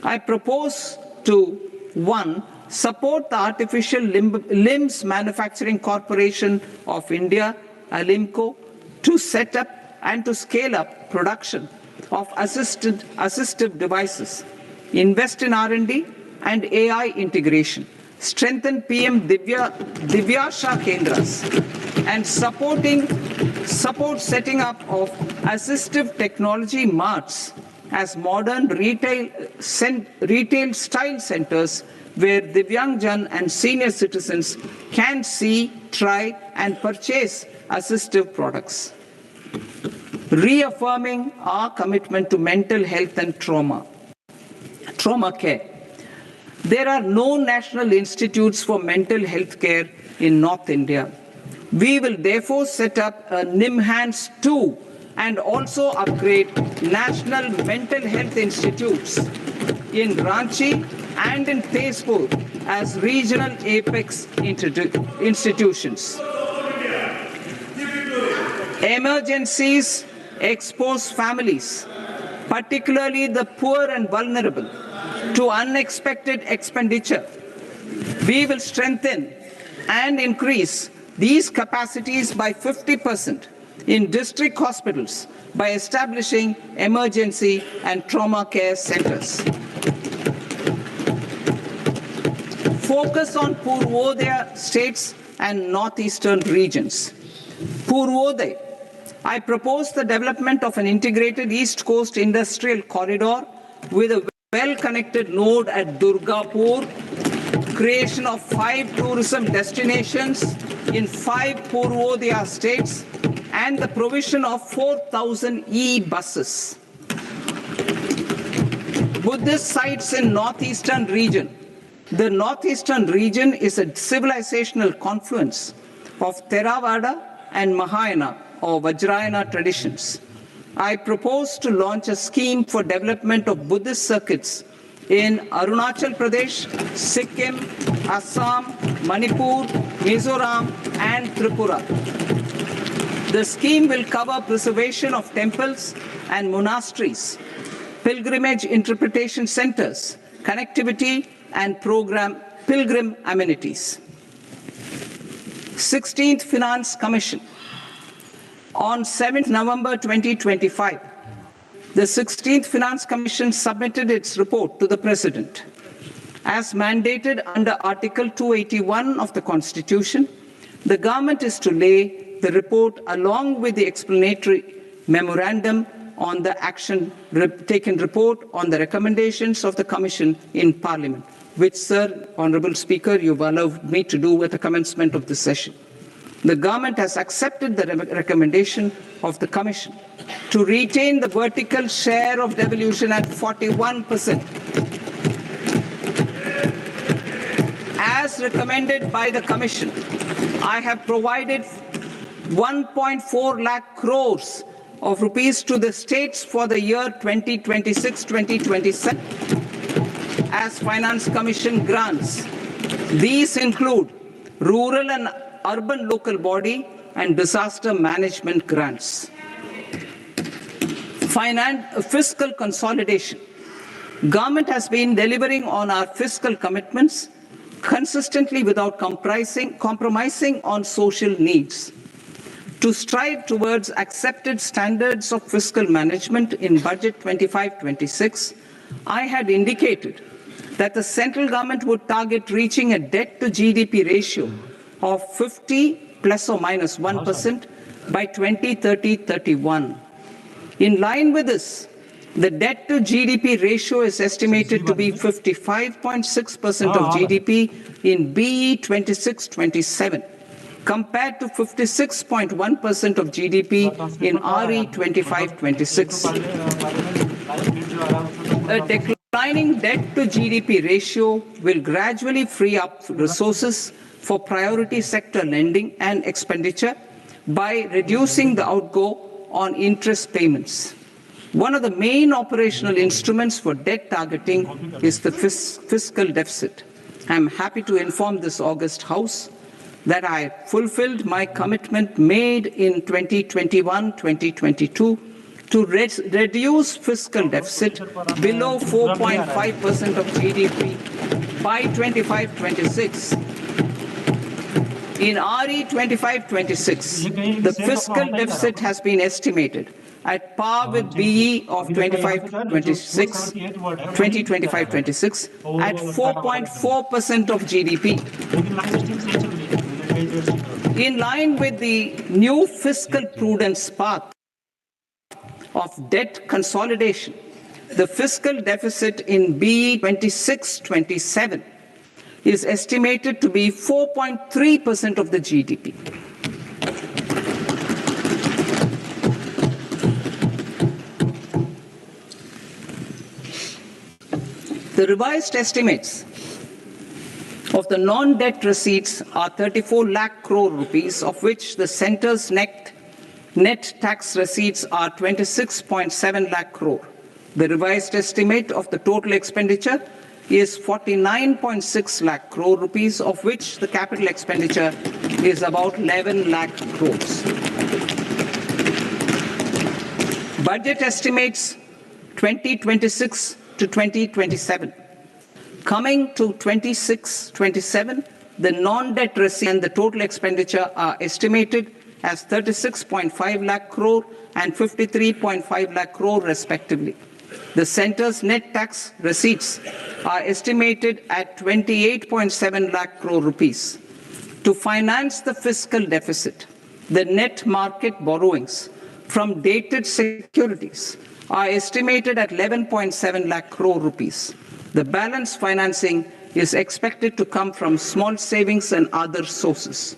I propose to 1. Support the Artificial Limbs Manufacturing Corporation of India, ALIMCO, to set up and to scale up production of assistive devices, invest in R&D and AI integration, strengthen PM Divyasha Kendras, and support setting up of assistive technology marts as modern retail style centers where Divyangjan and senior citizens can see, try, and purchase assistive products. Reaffirming our commitment to mental health and trauma care. There are no national institutes for mental health care in North India. We will therefore set up a NIMHANS 2 and also upgrade national mental health institutes in Ranchi and in Tezpur as regional apex institutions. Emergencies expose families, particularly the poor and vulnerable, to unexpected expenditure. We will strengthen and increase these capacities by 50% in district hospitals by establishing emergency and trauma care centers. Focus on Purvodaya states and northeastern regions. Purvodaya, I propose the development of an integrated East Coast industrial corridor with a well-connected node at Durgapur, creation of 5 tourism destinations in 5 Purvodaya states, and the provision of 4,000 e-buses. Buddhist sites in northeastern region. The northeastern region is a civilizational confluence of Theravada and Mahayana or Vajrayana traditions. I propose to launch a scheme for development of Buddhist circuits in Arunachal Pradesh, Sikkim, Assam, Manipur, Mizoram, and Tripura. The scheme will cover preservation of temples and monasteries, pilgrimage interpretation centers, connectivity, and pilgrim amenities. 16th Finance Commission. On 7th November 2025, the 16th Finance Commission submitted its report to the President. As mandated under Article 281 of the Constitution, the government is to lay the report along with the explanatory memorandum on the action taken report on the recommendations of the Commission in Parliament, which, Sir, Honourable Speaker, you've allowed me to do at the commencement of this session. The government has accepted the recommendation of the Commission to retain the vertical share of devolution at 41%. As recommended by the Commission, I have provided 1.4 lakh crores of rupees to the states for the year 2026-2027 as Finance Commission grants. These include rural and urban local body and disaster management grants. Fiscal consolidation. Government has been delivering on our fiscal commitments consistently without compromising on social needs. To strive towards accepted standards of fiscal management in Budget 25-26, I had indicated that the central government would target reaching a debt to GDP ratio of 50 plus or minus 1% by 2030-31. In line with this, the debt to GDP ratio is estimated to be 55.6% of GDP in BE 26-27. compared to 56.1% of GDP in RE 25-26. A declining debt to GDP ratio will gradually free up resources for priority sector lending and expenditure by reducing the outgo on interest payments. One of the main operational instruments for debt targeting is the fiscal deficit. I am happy to inform this august House that I fulfilled my commitment made in 2021-2022 to reduce fiscal deficit below 4.5% of GDP by 25-26. In RE 25-26, the fiscal deficit has been estimated at par with BE of 2025-26 at 4.4% of GDP. In line with the new fiscal prudence path of debt consolidation, the fiscal deficit in BE 26-27 is estimated to be 4.3% of the GDP. The revised estimates of the non-debt receipts are 34 lakh crore rupees, of which the centre's net tax receipts are 26.7 lakh crore. The revised estimate of the total expenditure is 49.6 lakh crore rupees, of which the capital expenditure is about 11 lakh crores. Budget estimates 2026 to 2027. Coming to 26-27, the non-debt receipt and the total expenditure are estimated as 36.5 lakh crore and 53.5 lakh crore respectively. The centre's net tax receipts are estimated at 28.7 lakh crore rupees. To finance the fiscal deficit, the net market borrowings from dated securities are estimated at 11.7 lakh crore rupees. The balance financing is expected to come from small savings and other sources.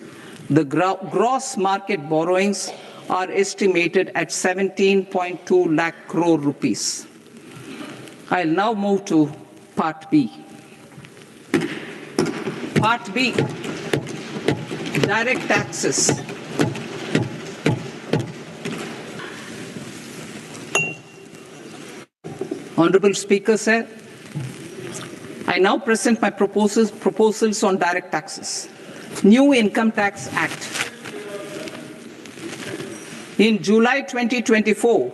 The gross market borrowings are estimated at 17.2 lakh crore rupees. I'll now move to Part B. Part B, direct taxes. Honorable Speaker, sir, I now present my proposals on direct taxes. New Income Tax Act. In July 2024,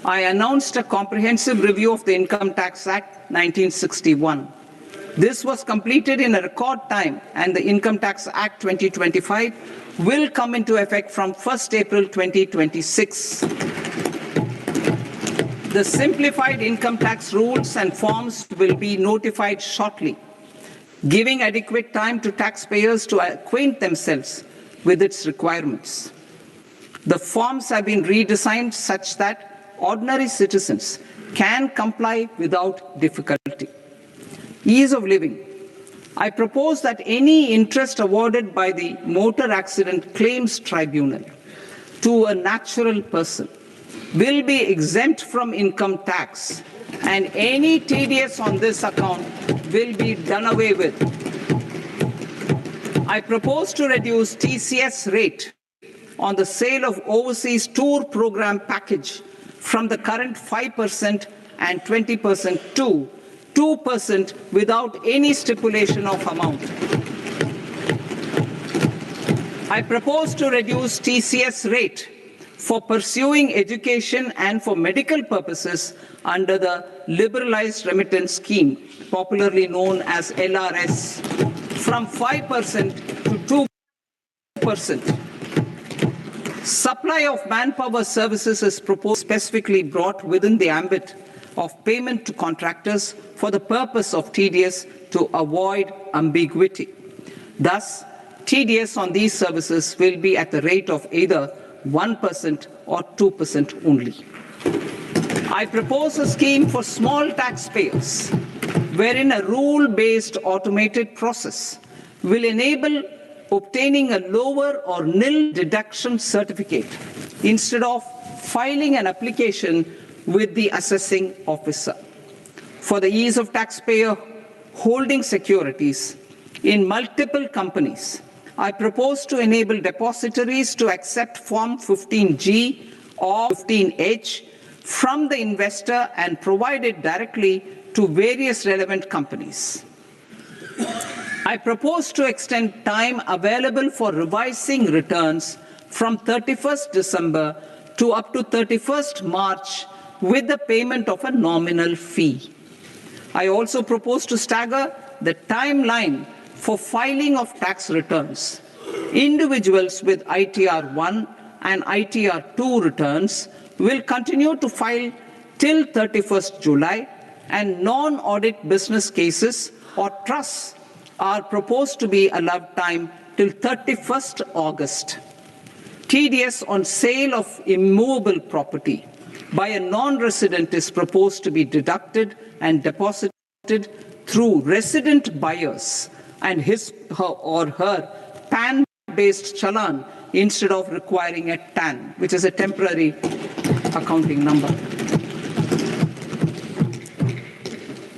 I announced a comprehensive review of the Income Tax Act 1961. This was completed in a record time, and the Income Tax Act 2025 will come into effect from 1st April 2026. The simplified income tax rules and forms will be notified shortly, giving adequate time to taxpayers to acquaint themselves with its requirements. The forms have been redesigned such that ordinary citizens can comply without difficulty. Ease of living. I propose that any interest awarded by the Motor Accident Claims Tribunal to a natural person will be exempt from income tax, and any TDS on this account will be done away with. I propose to reduce TCS rate on the sale of overseas tour program package from the current 5% and 20% to 2% without any stipulation of amount. I propose to reduce TCS rate for pursuing education and for medical purposes under the Liberalized Remittance Scheme, popularly known as LRS, from 5% to 2%. Supply of manpower services is proposed specifically brought within the ambit of payment to contractors for the purpose of TDS to avoid ambiguity. Thus, TDS on these services will be at the rate of either 1% or 2% only. I propose a scheme for small taxpayers, wherein a rule-based automated process will enable obtaining a lower or nil deduction certificate instead of filing an application with the assessing officer. For the ease of taxpayer holding securities in multiple companies, I propose to enable depositories to accept Form 15G or 15H from the investor and provide it directly to various relevant companies. I propose to extend time available for revising returns from 31st December to up to 31st March with the payment of a nominal fee. I also propose to stagger the timeline for filing of tax returns. Individuals with ITR 1 and ITR 2 returns will continue to file till 31st July, and non-audit business cases or trusts are proposed to be allowed time till 31st August. TDS on sale of immovable property by a non-resident is proposed to be deducted and deposited through resident buyers and his or her PAN-based challan instead of requiring a TAN, which is a temporary accounting number.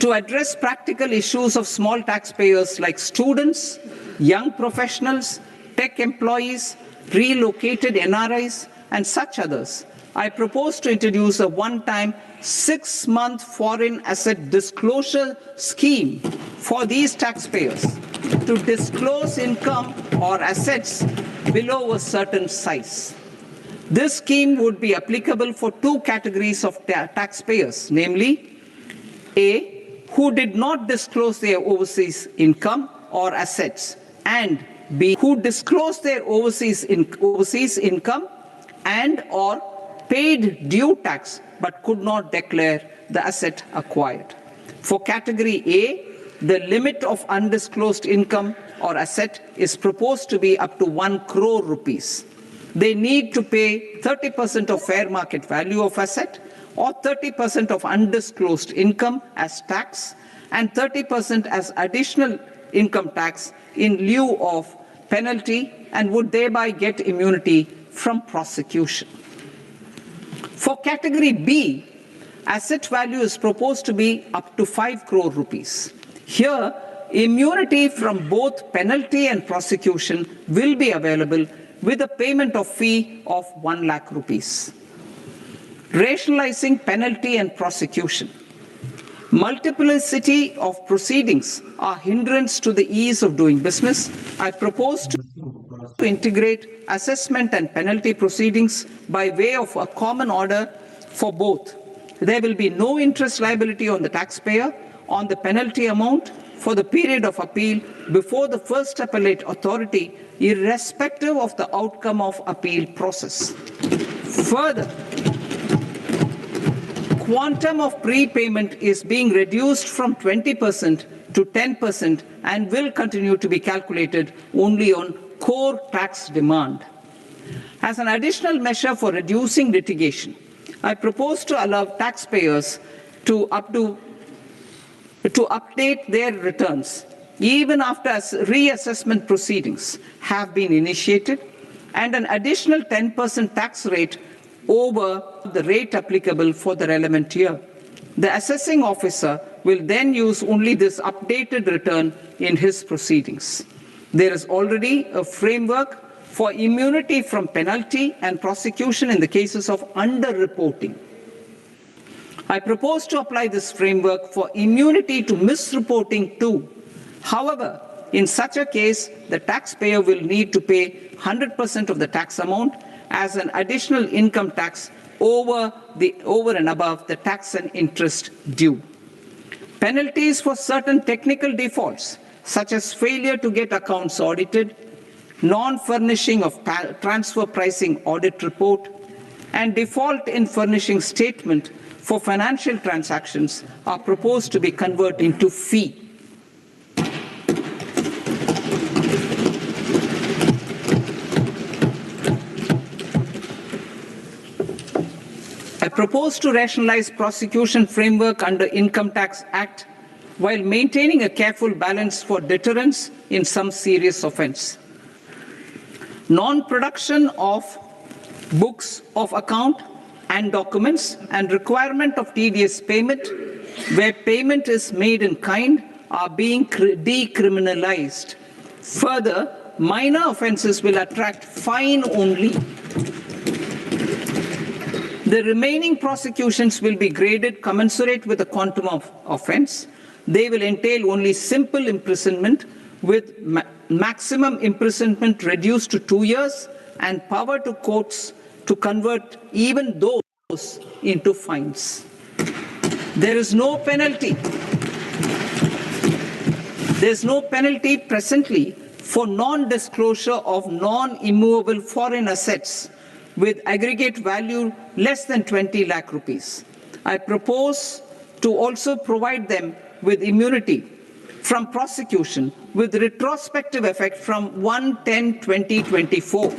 To address practical issues of small taxpayers like students, young professionals, tech employees, relocated NRIs, and such others, I propose to introduce a one-time 6-month foreign asset disclosure scheme for these taxpayers to disclose income or assets below a certain size. This scheme would be applicable for two categories of taxpayers, namely A, who did not disclose their overseas income or assets, and B, who disclosed their overseas income and or paid due tax but could not declare the asset acquired. For category A, the limit of undisclosed income or asset is proposed to be up to 1 crore rupees. They need to pay 30% of fair market value of asset or 30% of undisclosed income as tax and 30% as additional income tax in lieu of penalty, and would thereby get immunity from prosecution. For category B, asset value is proposed to be up to 5 crore rupees. Here, immunity from both penalty and prosecution will be available with a payment of fee of 1 lakh rupees. Rationalizing penalty and prosecution. Multiplicity of proceedings are hindrance to the ease of doing business. I propose to integrate assessment and penalty proceedings by way of a common order for both. There will be no interest liability on the taxpayer on the penalty amount for the period of appeal before the first appellate authority, irrespective of the outcome of appeal process. Further, quantum of prepayment is being reduced from 20% to 10% and will continue to be calculated only on core tax demand. As an additional measure for reducing litigation, I propose to allow taxpayers to update their returns even after reassessment proceedings have been initiated, and an additional 10% tax rate over the rate applicable for the relevant year. The assessing officer will then use only this updated return in his proceedings. There is already a framework for immunity from penalty and prosecution in the cases of underreporting. I propose to apply this framework for immunity to misreporting too. However, in such a case, the taxpayer will need to pay 100% of the tax amount as an additional income tax over and above the tax and interest due. Penalties for certain technical defaults, such as failure to get accounts audited, non-furnishing of transfer pricing audit report, and default in furnishing statement for financial transactions are proposed to be converted into fee. I propose to rationalize prosecution framework under Income Tax Act while maintaining a careful balance for deterrence in some serious offence. non-production of books of account and documents, and requirement of TDS payment where payment is made in kind are being decriminalized. Further, minor offences will attract fine only. The remaining prosecutions will be graded commensurate with the quantum of offence. They will entail only simple imprisonment with maximum imprisonment reduced to 2 years and power to courts to convert even those into fines. There is no penalty. There is no penalty presently for non-disclosure of non-immovable foreign assets with aggregate value less than 20 lakh rupees. I propose to also provide them with immunity from prosecution with retrospective effect from 1/10/2024.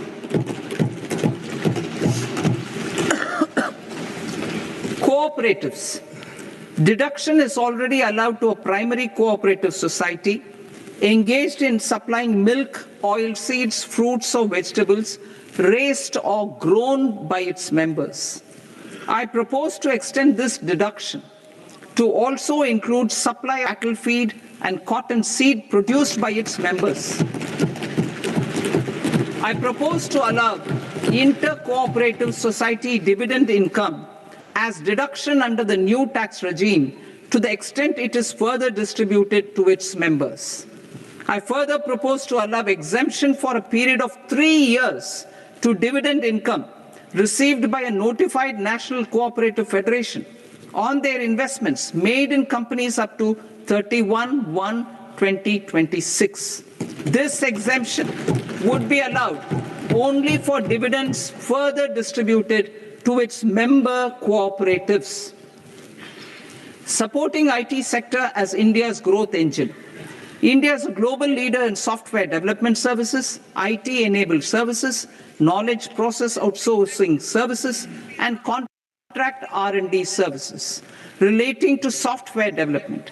Cooperatives. Deduction is already allowed to a primary cooperative society engaged in supplying milk, oilseeds, fruits or vegetables raised or grown by its members. I propose to extend this deduction to also include supply of cattle feed and cotton seed produced by its members. I propose to allow inter-cooperative society dividend income as deduction under the new tax regime to the extent it is further distributed to its members. I further propose to allow exemption for a period of 3 years to dividend income received by a notified national cooperative federation on their investments made in companies up to 31/1/2026. This exemption would be allowed only for dividends further distributed to its member cooperatives. Supporting IT sector as India's growth engine. India is a global leader in software development services, IT-enabled services, knowledge process outsourcing services, and contract R&D services relating to software development.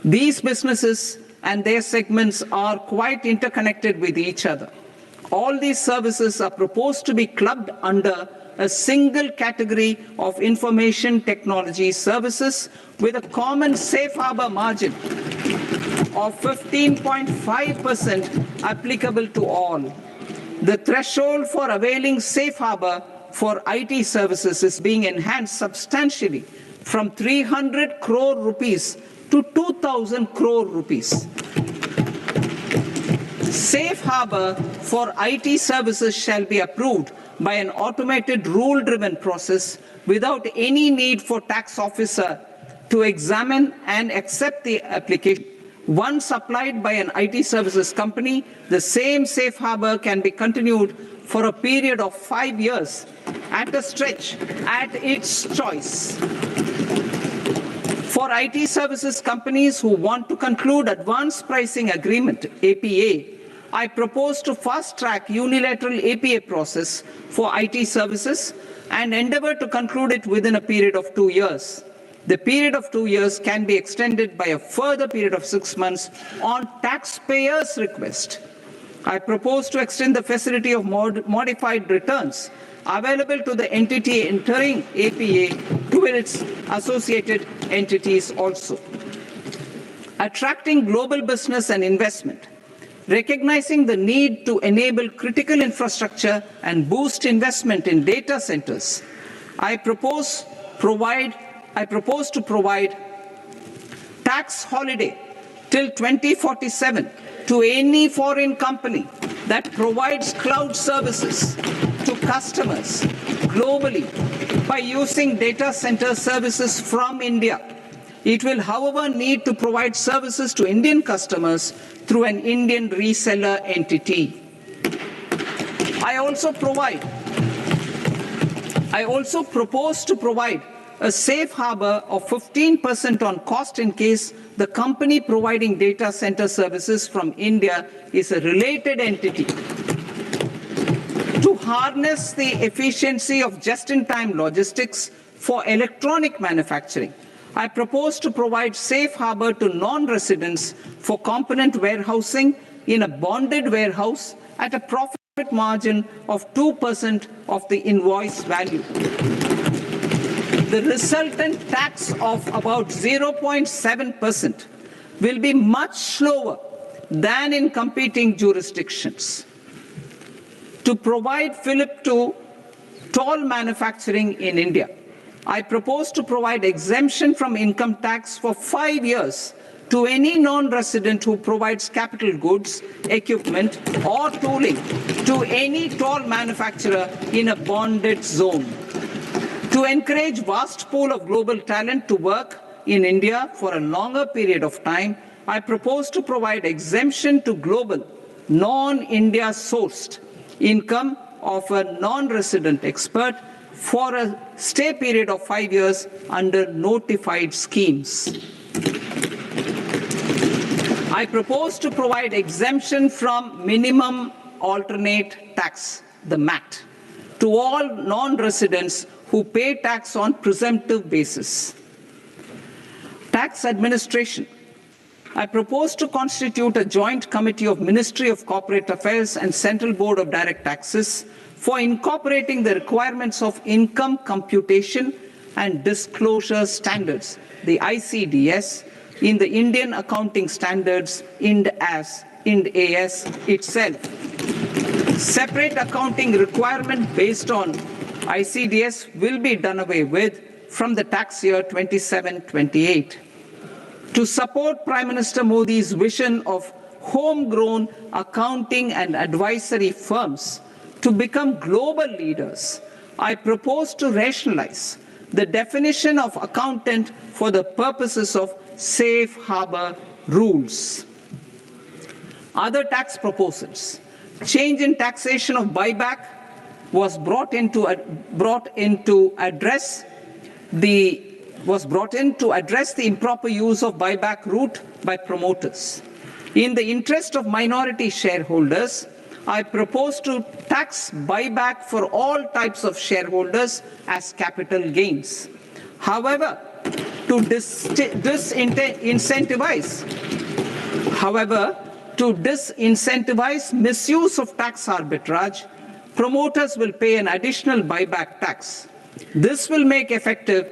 These businesses and their segments are quite interconnected with each other. All these services are proposed to be clubbed under a single category of information technology services with a common safe harbor margin of 15.5% applicable to all. The threshold for availing safe harbor for IT services is being enhanced substantially from 300 crore rupees to 2,000 crore rupees. Safe harbor for IT services shall be approved by an automated rule-driven process without any need for tax officer to examine and accept the application. Once applied by an IT services company, the same safe harbor can be continued for a period of 5 years at a stretch at its choice. For IT services companies who want to conclude advanced pricing agreement, APA, I propose to fast-track unilateral APA process for IT services and endeavor to conclude it within a period of 2 years. The period of 2 years can be extended by a further period of 6 months on taxpayers' request. I propose to extend the facility of modified returns available to the entity entering APA to its associated entities also. Attracting global business and investment. Recognizing the need to enable critical infrastructure and boost investment in data centers, I propose to provide tax holiday till 2047 to any foreign company that provides cloud services to customers globally by using data center services from India. It will, however, need to provide services to Indian customers through an Indian reseller entity. I also propose to provide a safe harbor of 15% on cost in case the company providing data center services from India is a related entity. To harness the efficiency of just-in-time logistics for electronic manufacturing, I propose to provide safe harbor to non-residents for component warehousing in a bonded warehouse at a profit profit margin of 2% of the invoice value. The resultant tax of about 0.7% will be much slower than in competing jurisdictions. To provide fillip to toll manufacturing in India, I propose to provide exemption from income tax for 5 years to any non-resident who provides capital goods, equipment, or tooling to any toll manufacturer in a bonded zone. To encourage vast pool of global talent to work in India for a longer period of time, I propose to provide exemption to global, non-India sourced income of a non-resident expert for a stay period of 5 years under notified schemes. I propose to provide exemption from minimum alternate tax, the MAT, to all non-residents who pay tax on presumptive basis. Tax administration. I propose to constitute a joint committee of Ministry of Corporate Affairs and Central Board of Direct Taxes for incorporating the requirements of income computation and disclosure standards, the ICDS, in the Indian Accounting Standards, IND AS itself. Separate accounting requirement based on ICDS will be done away with from the tax year 27-28. To support Prime Minister Modi's vision of homegrown accounting and advisory firms to become global leaders, I propose to rationalize the definition of accountant for the purposes of safe harbor rules. Other tax proposals. Change in taxation of buyback was brought in to address the improper use of buyback route by promoters. In the interest of minority shareholders, I propose to tax buyback for all types of shareholders as capital gains. However, to disincentivize misuse of tax arbitrage, promoters will pay an additional buyback tax. This will make effective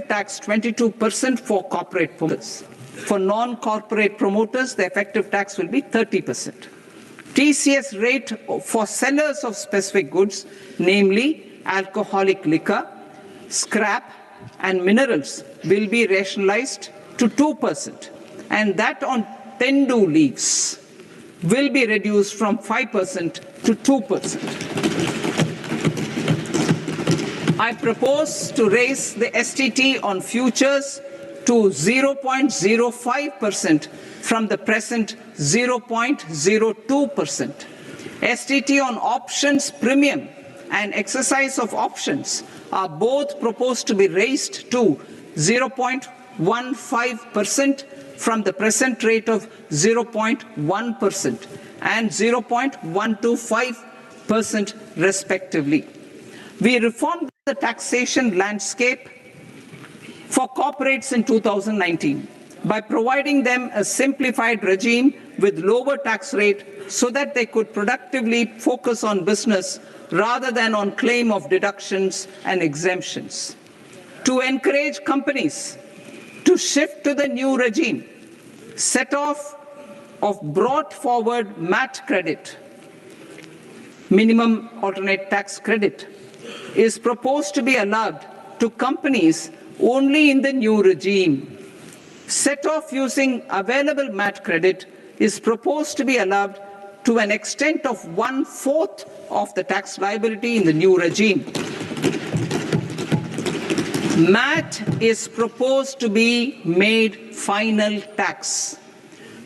tax 22% for corporate promoters. For non-corporate promoters, the effective tax will be 30%. TCS rate for sellers of specific goods, namely alcoholic liquor, scrap, and minerals, will be rationalized to 2%, and that on tendu leaves will be reduced from 5% to 2%. I propose to raise the STT on futures to 0.05% from the present 0.02%. STT on options premium and exercise of options are both proposed to be raised to 0.15% from the present rate of 0.1% and 0.125% respectively. We reformed the taxation landscape for corporates in 2019 by providing them a simplified regime with lower tax rate so that they could productively focus on business rather than on claim of deductions and exemptions. To encourage companies to shift to the new regime, set off of brought forward MAT credit, minimum alternate tax credit, is proposed to be allowed to companies only in the new regime. Set off using available MAT credit is proposed to be allowed to an extent of 1/4 of the tax liability in the new regime. MAT is proposed to be made final tax,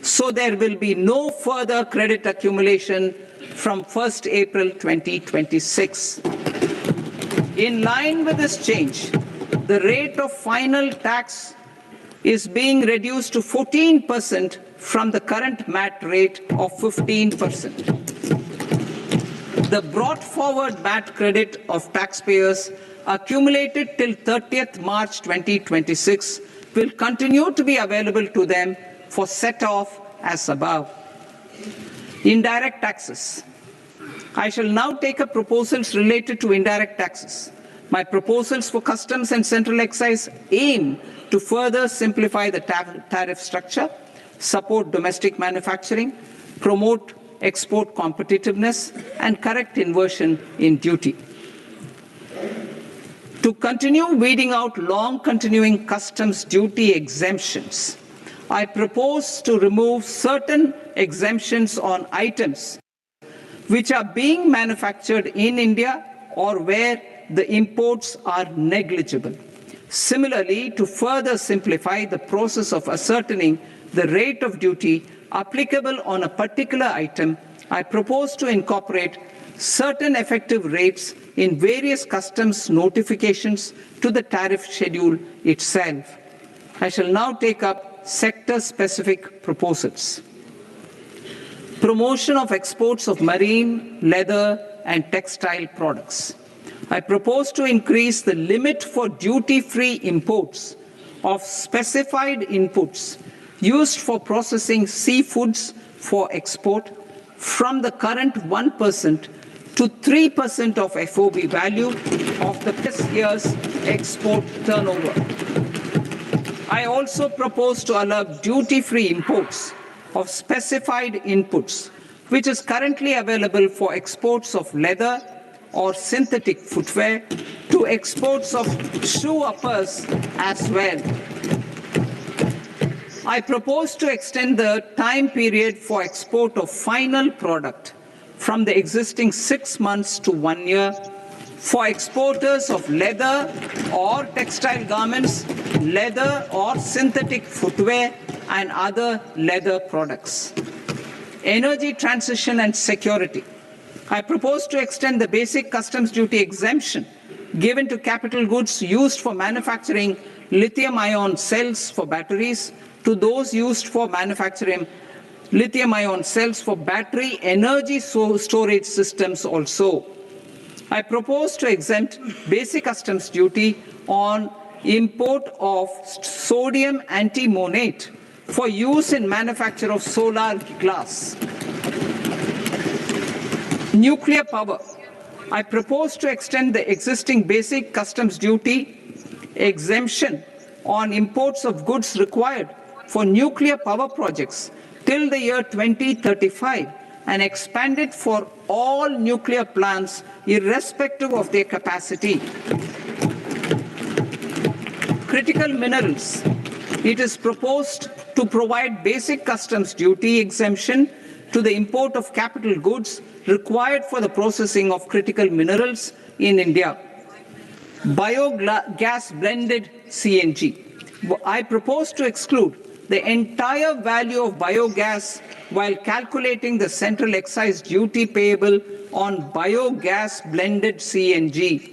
so there will be no further credit accumulation from 1st April 2026. In line with this change, the rate of final tax is being reduced to 14% from the current MAT rate of 15%. The brought forward MAT credit of taxpayers accumulated till 30th March 2026 will continue to be available to them for set off as above. Indirect taxes. I shall now take up proposals related to indirect taxes. My proposals for customs and central excise aim to further simplify the tariff structure, support domestic manufacturing, promote export competitiveness, and correct inversion in duty. To continue weeding out long-continuing customs duty exemptions, I propose to remove certain exemptions on items which are being manufactured in India or where the imports are negligible. Similarly, to further simplify the process of ascertaining the rate of duty applicable on a particular item, I propose to incorporate certain effective rates in various customs notifications to the tariff schedule itself. I shall now take up sector-specific proposals. Promotion of exports of marine, leather, and textile products. I propose to increase the limit for duty-free imports of specified inputs used for processing seafoods for export from the current 1% to 3% of FOB value of the previous year's export turnover. I also propose to allow duty-free imports of specified inputs, which is currently available for exports of leather or synthetic footwear, to exports of shoe uppers as well. I propose to extend the time period for export of final product from the existing 6 months to 1 year for exporters of leather or textile garments, leather or synthetic footwear, and other leather products. Energy transition and security. I propose to extend the basic customs duty exemption given to capital goods used for manufacturing lithium-ion cells for batteries to those used for manufacturing lithium-ion cells for battery energy storage systems also. I propose to exempt basic customs duty on import of sodium antimonate for use in manufacture of solar glass. Nuclear power. I propose to extend the existing basic customs duty exemption on imports of goods required for nuclear power projects till the year 2035 and expand it for all nuclear plants irrespective of their capacity. Critical minerals. It is proposed to provide basic customs duty exemption to the import of capital goods required for the processing of critical minerals in India. Biogas blended CNG. I propose to exclude the entire value of biogas while calculating the central excise duty payable on biogas blended CNG.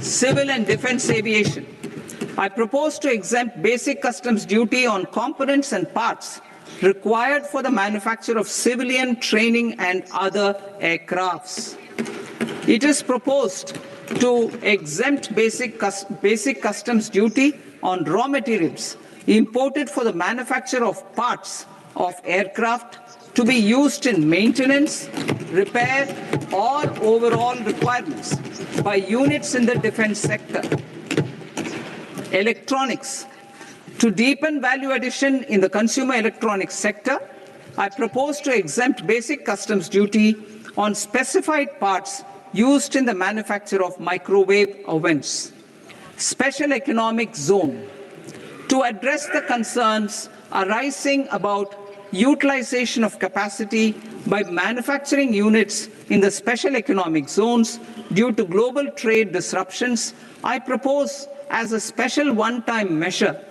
Civil and defense aviation. I propose to exempt basic customs duty on components and parts required for the manufacture of civilian training and other aircrafts. It is proposed to exempt basic customs duty on raw materials imported for the manufacture of parts of aircraft to be used in maintenance, repair, or overall requirements by units in the defense sector. Electronics. To deepen value addition in the consumer electronics sector, I propose to exempt basic customs duty on specified parts used in the manufacture of microwave ovens. Special economic zone. To address the concerns arising about utilization of capacity by manufacturing units in the special economic zones due to global trade disruptions, I propose as a special one-time measure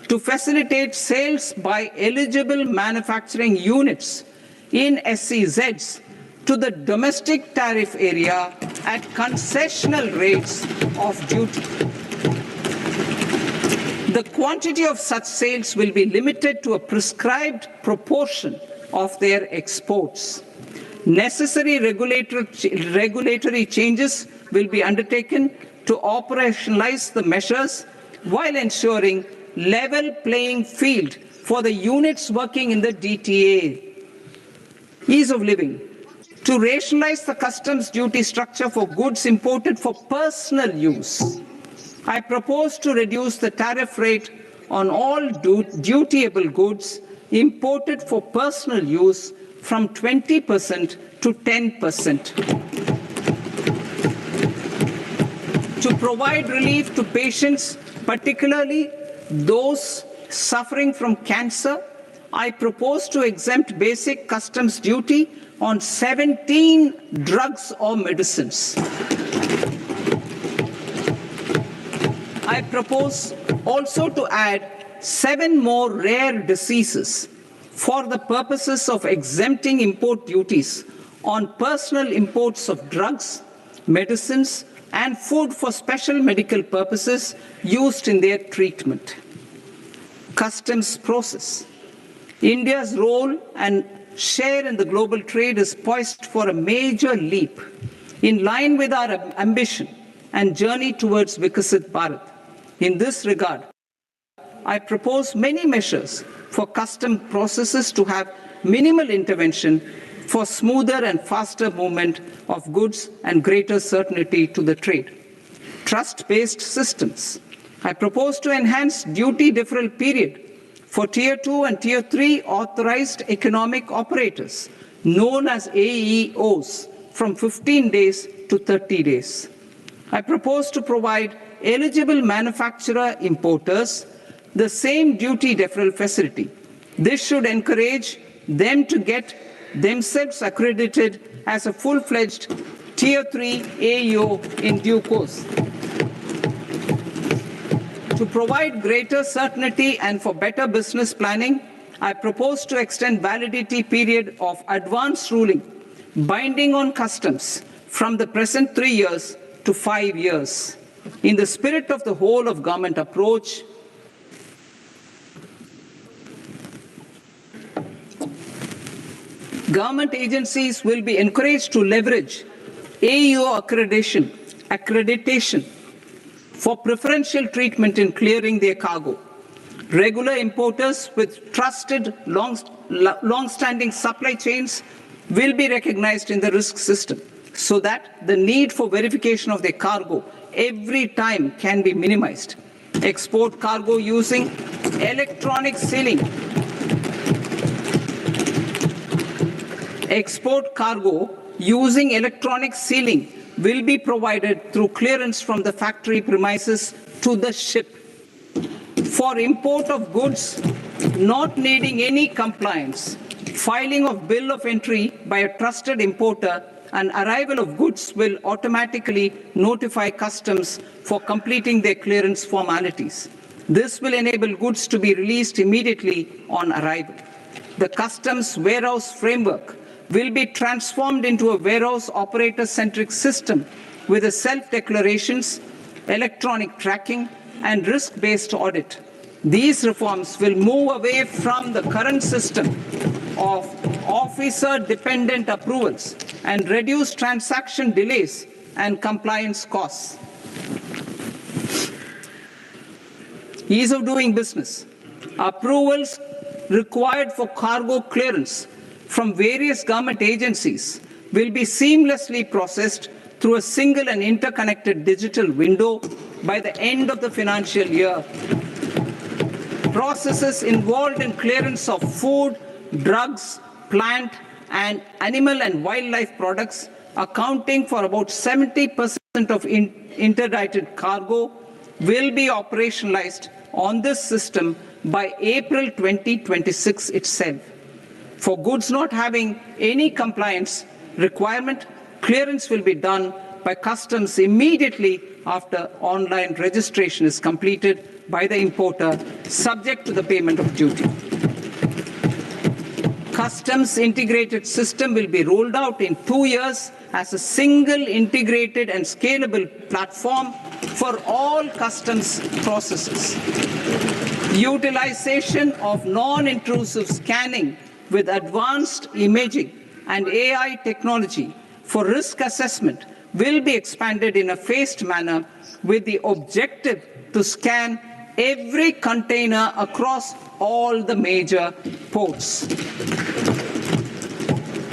to facilitate sales by eligible manufacturing units in SEZs to the domestic tariff area at concessional rates of duty. The quantity of such sales will be limited to a prescribed proportion of their exports. Necessary regulatory changes will be undertaken to operationalize the measures while ensuring level playing field for the units working in the DTA. Ease of living. To rationalize the customs duty structure for goods imported for personal use, I propose to reduce the tariff rate on all dutiable goods imported for personal use from 20% to 10%. To provide relief to patients, particularly those suffering from cancer, I propose to exempt basic customs duty on 17 drugs or medicines. I propose also to add 7 more rare diseases for the purposes of exempting import duties on personal imports of drugs, medicines, and food for special medical purposes used in their treatment. Customs process. India's role and share in the global trade is poised for a major leap in line with our ambition and journey towards Vikasit Bharat. In this regard, I propose many measures for custom processes to have minimal intervention for smoother and faster movement of goods and greater certainty to the trade. Trust-based systems. I propose to enhance duty deferral period for Tier 2 and Tier 3 authorized economic operators, known as AEOs, from 15 days to 30 days. I propose to provide eligible manufacturer importers the same duty deferral facility. This should encourage them to get themselves accredited as a full-fledged Tier 3 AEO in due course. To provide greater certainty and for better business planning, I propose to extend validity period of advance ruling binding on customs from the present 3 years to 5 years. In the spirit of the whole of government approach, government agencies will be encouraged to leverage AEO accreditation for preferential treatment in clearing their cargo. Regular importers with trusted long-standing supply chains will be recognized in the risk system so that the need for verification of their cargo every time can be minimized. Export cargo using electronic sealing. Export cargo using electronic sealing will be provided through clearance from the factory premises to the ship. For import of goods not needing any compliance, filing of bill of entry by a trusted importer and arrival of goods will automatically notify customs for completing their clearance formalities. This will enable goods to be released immediately on arrival. The customs warehouse framework will be transformed into a warehouse operator-centric system with a self-declarations, electronic tracking, and risk-based audit. These reforms will move away from the current system of officer-dependent approvals and reduce transaction delays and compliance costs. Ease of doing business. Approvals required for cargo clearance from various government agencies will be seamlessly processed through a single and interconnected digital window by the end of the financial year. Processes involved in clearance of food, drugs, plant, and animal and wildlife products, accounting for about 70% of interdicted cargo, will be operationalized on this system by April 2026 itself. For goods not having any compliance requirement, clearance will be done by customs immediately after online registration is completed by the importer, subject to the payment of duty. Customs integrated system will be rolled out in 2 years as a single integrated and scalable platform for all customs processes. Utilization of non-intrusive scanning with advanced imaging and AI technology for risk assessment will be expanded in a phased manner with the objective to scan every container across all the major ports.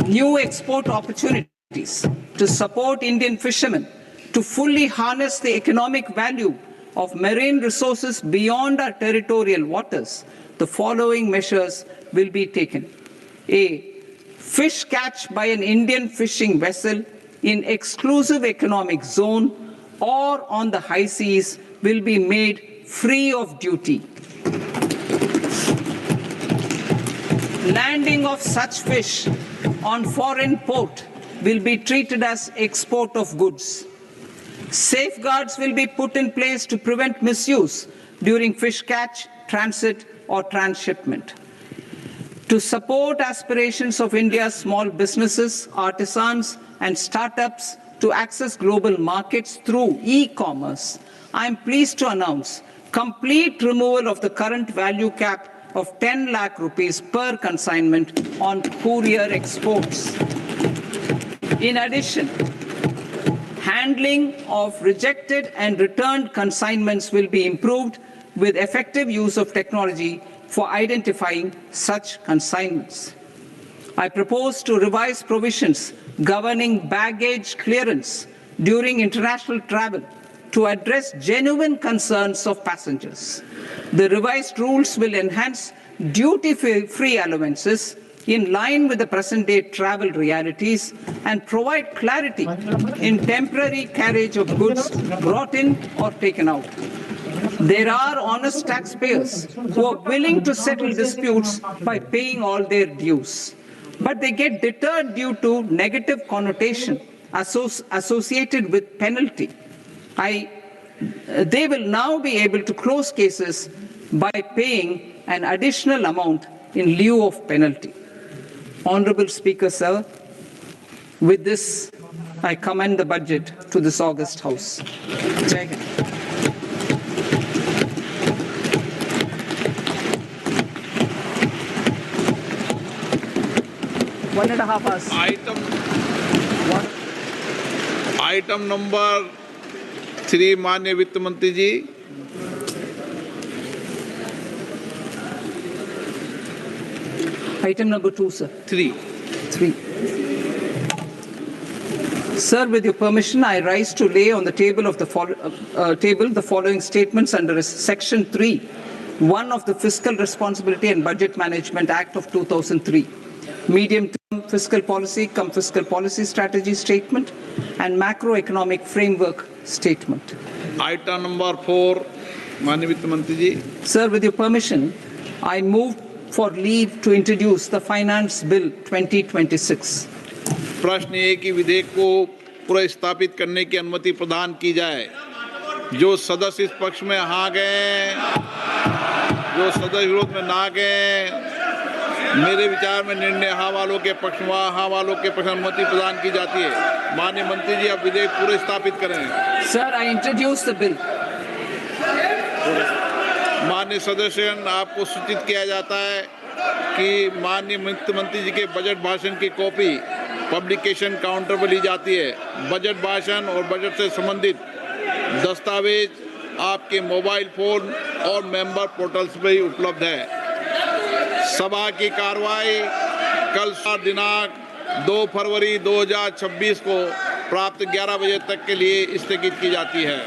New export opportunities to support Indian fishermen to fully harness the economic value of marine resources beyond our territorial waters. The following measures will be taken. A. Fish catch by an Indian fishing vessel in exclusive economic zone or on the high seas will be made free of duty. Landing of such fish on foreign port will be treated as export of goods. Safeguards will be put in place to prevent misuse during fish catch, transit, or transshipment. To support aspirations of India's small businesses, artisans, and startups to access global markets through e-commerce, I am pleased to announce complete removal of the current value cap of 10 lakh rupees per consignment on courier exports. In addition, handling of rejected and returned consignments will be improved with effective use of technology for identifying such consignments. I propose to revise provisions governing baggage clearance during international travel to address genuine concerns of passengers. The revised rules will enhance duty-free allowances in line with the present-day travel realities and provide clarity in temporary carriage of goods brought in or taken out. There are honest taxpayers who are willing to settle disputes by paying all their dues, but they get deterred due to negative connotation associated with penalty. They will now be able to close cases by paying an additional amount in lieu of penalty. Honorable Speaker, sir, with this, I commend the budget to this august House. Jai Hind. One and a half hours. Item number 3 माननीय वित्त मंत्री जी। Item number 2, sir. 3. Sir, with your permission, I rise to lay on the table of the following statements under Section 3, 1 of the Fiscal Responsibility and Budget Management Act of 2003. Medium-term fiscal policy, fiscal policy strategy statement, and macroeconomic framework statement. Item number 4, माननीय वित्त मंत्री जी। Sir, with your permission, I move for leave to introduce the Finance Bill 2026. प्रश्न ये कि विधेयक को पुनर्स्थापित करने की अनुमति प्रदान की जाए। जो सदस्य इस पक्ष में हाँ गए, जो सदस्य विरोध में ना गए, मेरे विचार में निर्णय हाँ वालों के पक्ष में, हाँ वालों के पक्ष में अनुमति प्रदान की जाती है। माननीय मंत्री जी, अब विधेयक पूरे स्थापित करें। Sir, I introduce the bill. माननीय सदस्यगण, आपको सूचित किया जाता है कि माननीय वित्त मंत्री जी के बजट भाषण की कॉपी पब्लिकेशन काउंटर पर ली जाती है। बजट भाषण और बजट से संबंधित दस्तावेज आपके मोबाइल फोन और मेंबर पोर्टल्स पर ही उपलब्ध है। सभा की कार्रवाई कल दिनांक 2 फरवरी 2026 को प्राप्त 11 बजे तक के लिए स्थगित की जाती है।